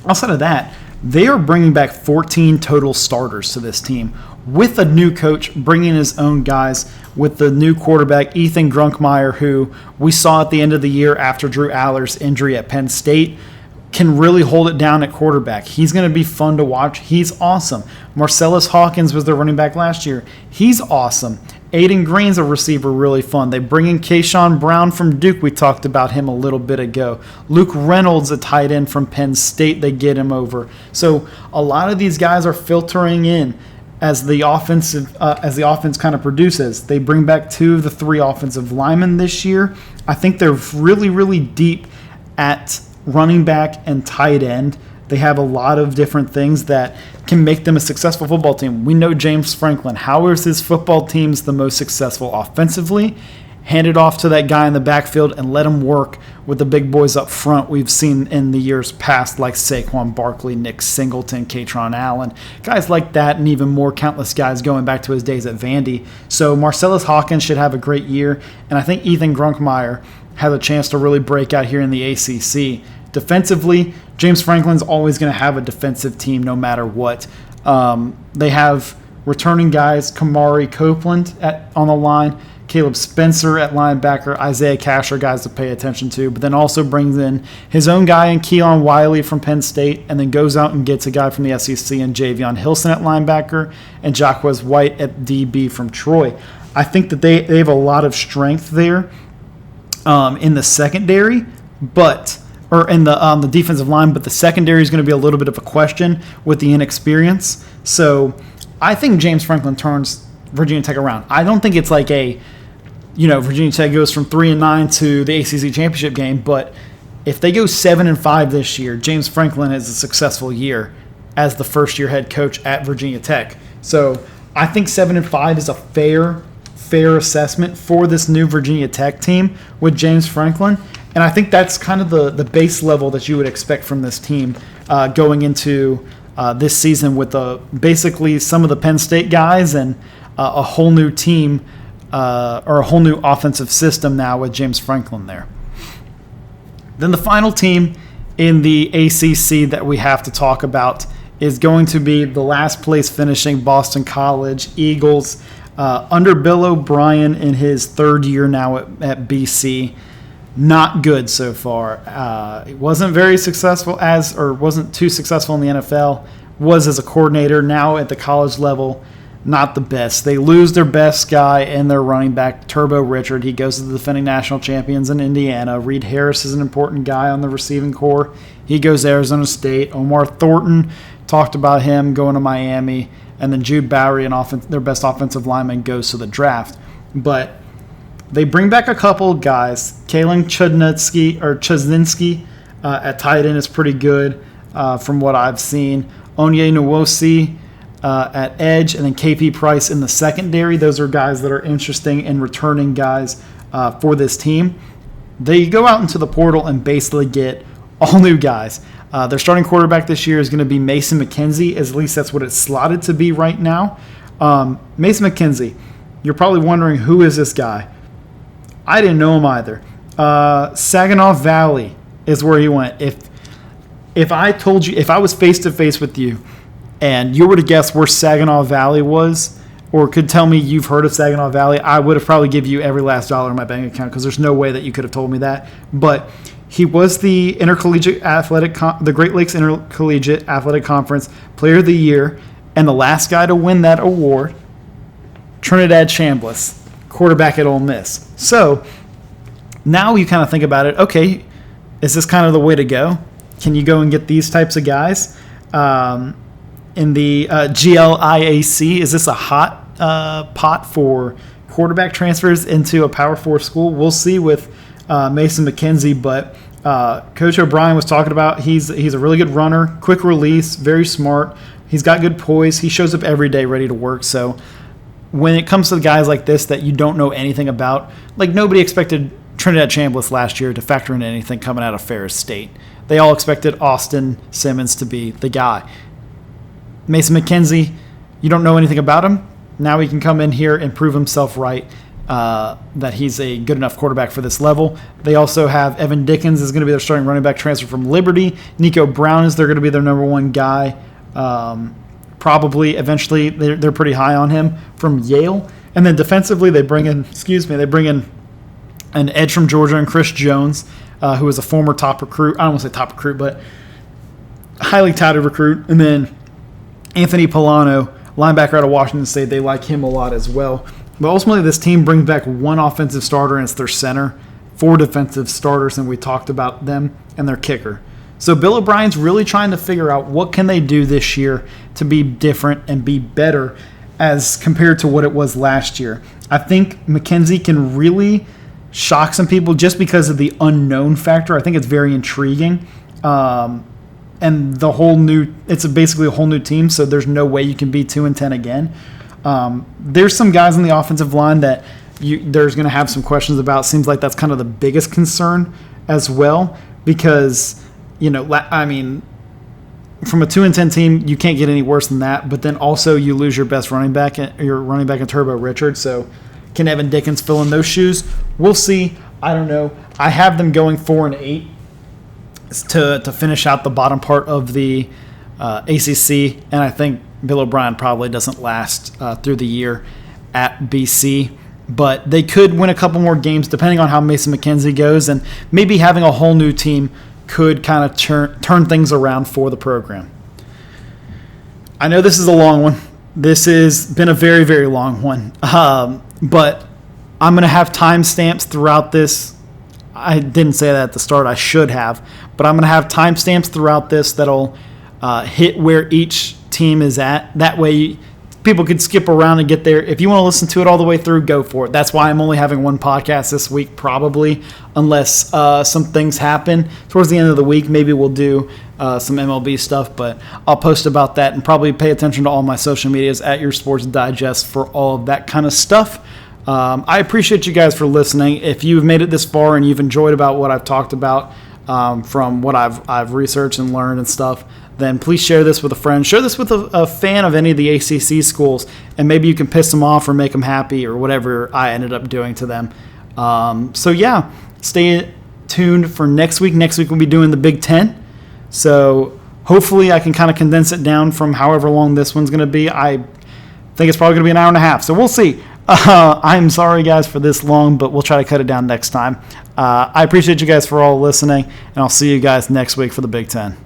outside of that, they are bringing back 14 total starters to this team with a new coach bringing his own guys, with the new quarterback, Ethan Grunkmeyer, who we saw at the end of the year after Drew Aller's injury at Penn State, can really hold it down at quarterback. He's going to be fun to watch. He's awesome. Marcellus Hawkins was their running back last year. He's awesome. Aiden Green's a receiver, really fun. They bring in Keyshawn Brown from Duke. We talked about him a little bit ago. Luke Reynolds, a tight end from Penn State. They get him over. So a lot of these guys are filtering in as the offense kind of produces. They bring back 2 of the 3 offensive linemen this year. I think they're really, really deep at running back and tight end. They have a lot of different things that can make them a successful football team. We know James Franklin. How is his football teams the most successful offensively? Hand it off to that guy in the backfield and let him work with the big boys up front we've seen in the years past, like Saquon Barkley, Nick Singleton, Katron Allen, guys like that, and even more countless guys going back to his days at Vandy. So Marcellus Hawkins should have a great year, and I think Ethan Grunkmeyer has a chance to really break out here in the ACC. Defensively, James Franklin's always going to have a defensive team no matter what. They have returning guys, Kamari Copeland on the line, Caleb Spencer at linebacker, Isaiah Cash are guys to pay attention to, but then also brings in his own guy in Keelan Wiley from Penn State, and then goes out and gets a guy from the SEC in Javion Hilson at linebacker and Jacquez White at DB from Troy. I think that they have a lot of strength there in the secondary, or in the defensive line, but the secondary is going to be a little bit of a question with the inexperience. So I think James Franklin turns Virginia Tech around. I don't think it's like Virginia Tech goes from 3-9 to the ACC championship game, but if they go 7-5 this year, James Franklin has a successful year as the first-year head coach at Virginia Tech. So I think 7-5 is a fair assessment for this new Virginia Tech team with James Franklin. And I think that's kind of the base level that you would expect from this team going into this season with basically some of the Penn State guys and a whole new team or a whole new offensive system now with James Franklin there. Then the final team in the ACC that we have to talk about is going to be the last place finishing Boston College Eagles under Bill O'Brien in his 3rd year now at BC. Not good so far. It wasn't very successful wasn't too successful in the NFL. Was as a coordinator. Now at the college level, not the best. They lose their best guy and their running back, Turbo Richard. He goes to the defending national champions in Indiana. Reed Harris is an important guy on the receiving corps. He goes to Arizona State. Omar Thornton, talked about him going to Miami. And then Jude Bowery, their best offensive lineman, goes to the draft. But they bring back a couple of guys. Kalen Chudzinski at tight end is pretty good from what I've seen. Onye Nwosi at edge, and then KP Price in the secondary. Those are guys that are interesting and returning guys for this team. They go out into the portal and basically get all new guys. Their starting quarterback this year is going to be Mason McKenzie, at least that's what it's slotted to be right now. Mason McKenzie, you're probably wondering, who is this guy? I didn't know him either. Saginaw Valley is where he went. If I told you, if I was face to face with you and you were to guess where Saginaw Valley was, or could tell me you've heard of Saginaw Valley, I would have probably given you every last dollar in my bank account, because there's no way that you could have told me that. But he was the the Great Lakes Intercollegiate Athletic Conference Player of the Year, and the last guy to win that award, Trinidad Chambliss, quarterback at Ole Miss. So now you kind of think about it, okay, is this kind of the way to go? Can you go and get these types of guys in the GLIAC? Is this a hot pot for quarterback transfers into a Power 4 school? We'll see with Mason McKenzie, but Coach O'Brien was talking about he's a really good runner, quick release, very smart. He's got good poise. He shows up every day ready to work. So when it comes to the guys like this that you don't know anything about, like nobody expected Trinidad Chambliss last year to factor in anything coming out of Ferris State. They all expected Austin Simmons to be the guy. Mason McKenzie, you don't know anything about him. Now he can come in here and prove himself right. that he's a good enough quarterback for this level. They also have Evan Dickens is going to be their starting running back transfer from Liberty. Nico Brown is going to be their number one guy. Probably eventually they're pretty high on him from Yale. And then defensively they bring in an edge from Georgia and Chris Jones, who is a former top recruit. I don't want to say top recruit, but highly touted recruit. And then Anthony Polano, linebacker out of Washington State. They like him a lot as well. But ultimately, this team brings back one offensive starter, and it's their center, 4 defensive starters, and we talked about them, and their kicker. So Bill O'Brien's really trying to figure out what can they do this year to be different and be better as compared to what it was last year. I think McKenzie can really shock some people just because of the unknown factor. I think it's very intriguing. And it's basically a whole new team, so there's no way you can be 2-10 again. There's some guys on the offensive line that there's going to have some questions about. Seems like that's kind of the biggest concern as well because, from a 2-10 team, you can't get any worse than that. But then also you lose your best running back in Turbo Richards. So can Evan Dickens fill in those shoes? We'll see. I don't know. I have them going 4-8 to finish out the bottom part of the ACC, and I think Bill O'Brien probably doesn't last through the year at BC. But they could win a couple more games depending on how Mason McKenzie goes, and maybe having a whole new team could kind of turn things around for the program. I know this is a long one. This has been a very, very long one. But I'm going to have timestamps throughout this. I didn't say that at the start. I should have. But I'm going to have timestamps throughout this that'll hit where each team is at. That way people could skip around and get there. If you want to listen to it all the way through, go for it. That's why I'm only having one podcast this week, probably, unless some things happen. Towards the end of the week, maybe we'll do some MLB stuff, but I'll post about that and probably pay attention to all my social medias at Your Sports Digest for all of that kind of stuff. I appreciate you guys for listening. If you've made it this far and you've enjoyed about what I've talked about from what I've researched and learned and stuff, then please share this with a friend. Share this with a fan of any of the ACC schools, and maybe you can piss them off or make them happy or whatever I ended up doing to them. Stay tuned for next week. Next week we'll be doing the Big Ten. So hopefully I can kind of condense it down from however long this one's going to be. I think it's probably going to be an hour and a half, so we'll see. I'm sorry, guys, for this long, but we'll try to cut it down next time. I appreciate you guys for all listening, and I'll see you guys next week for the Big Ten.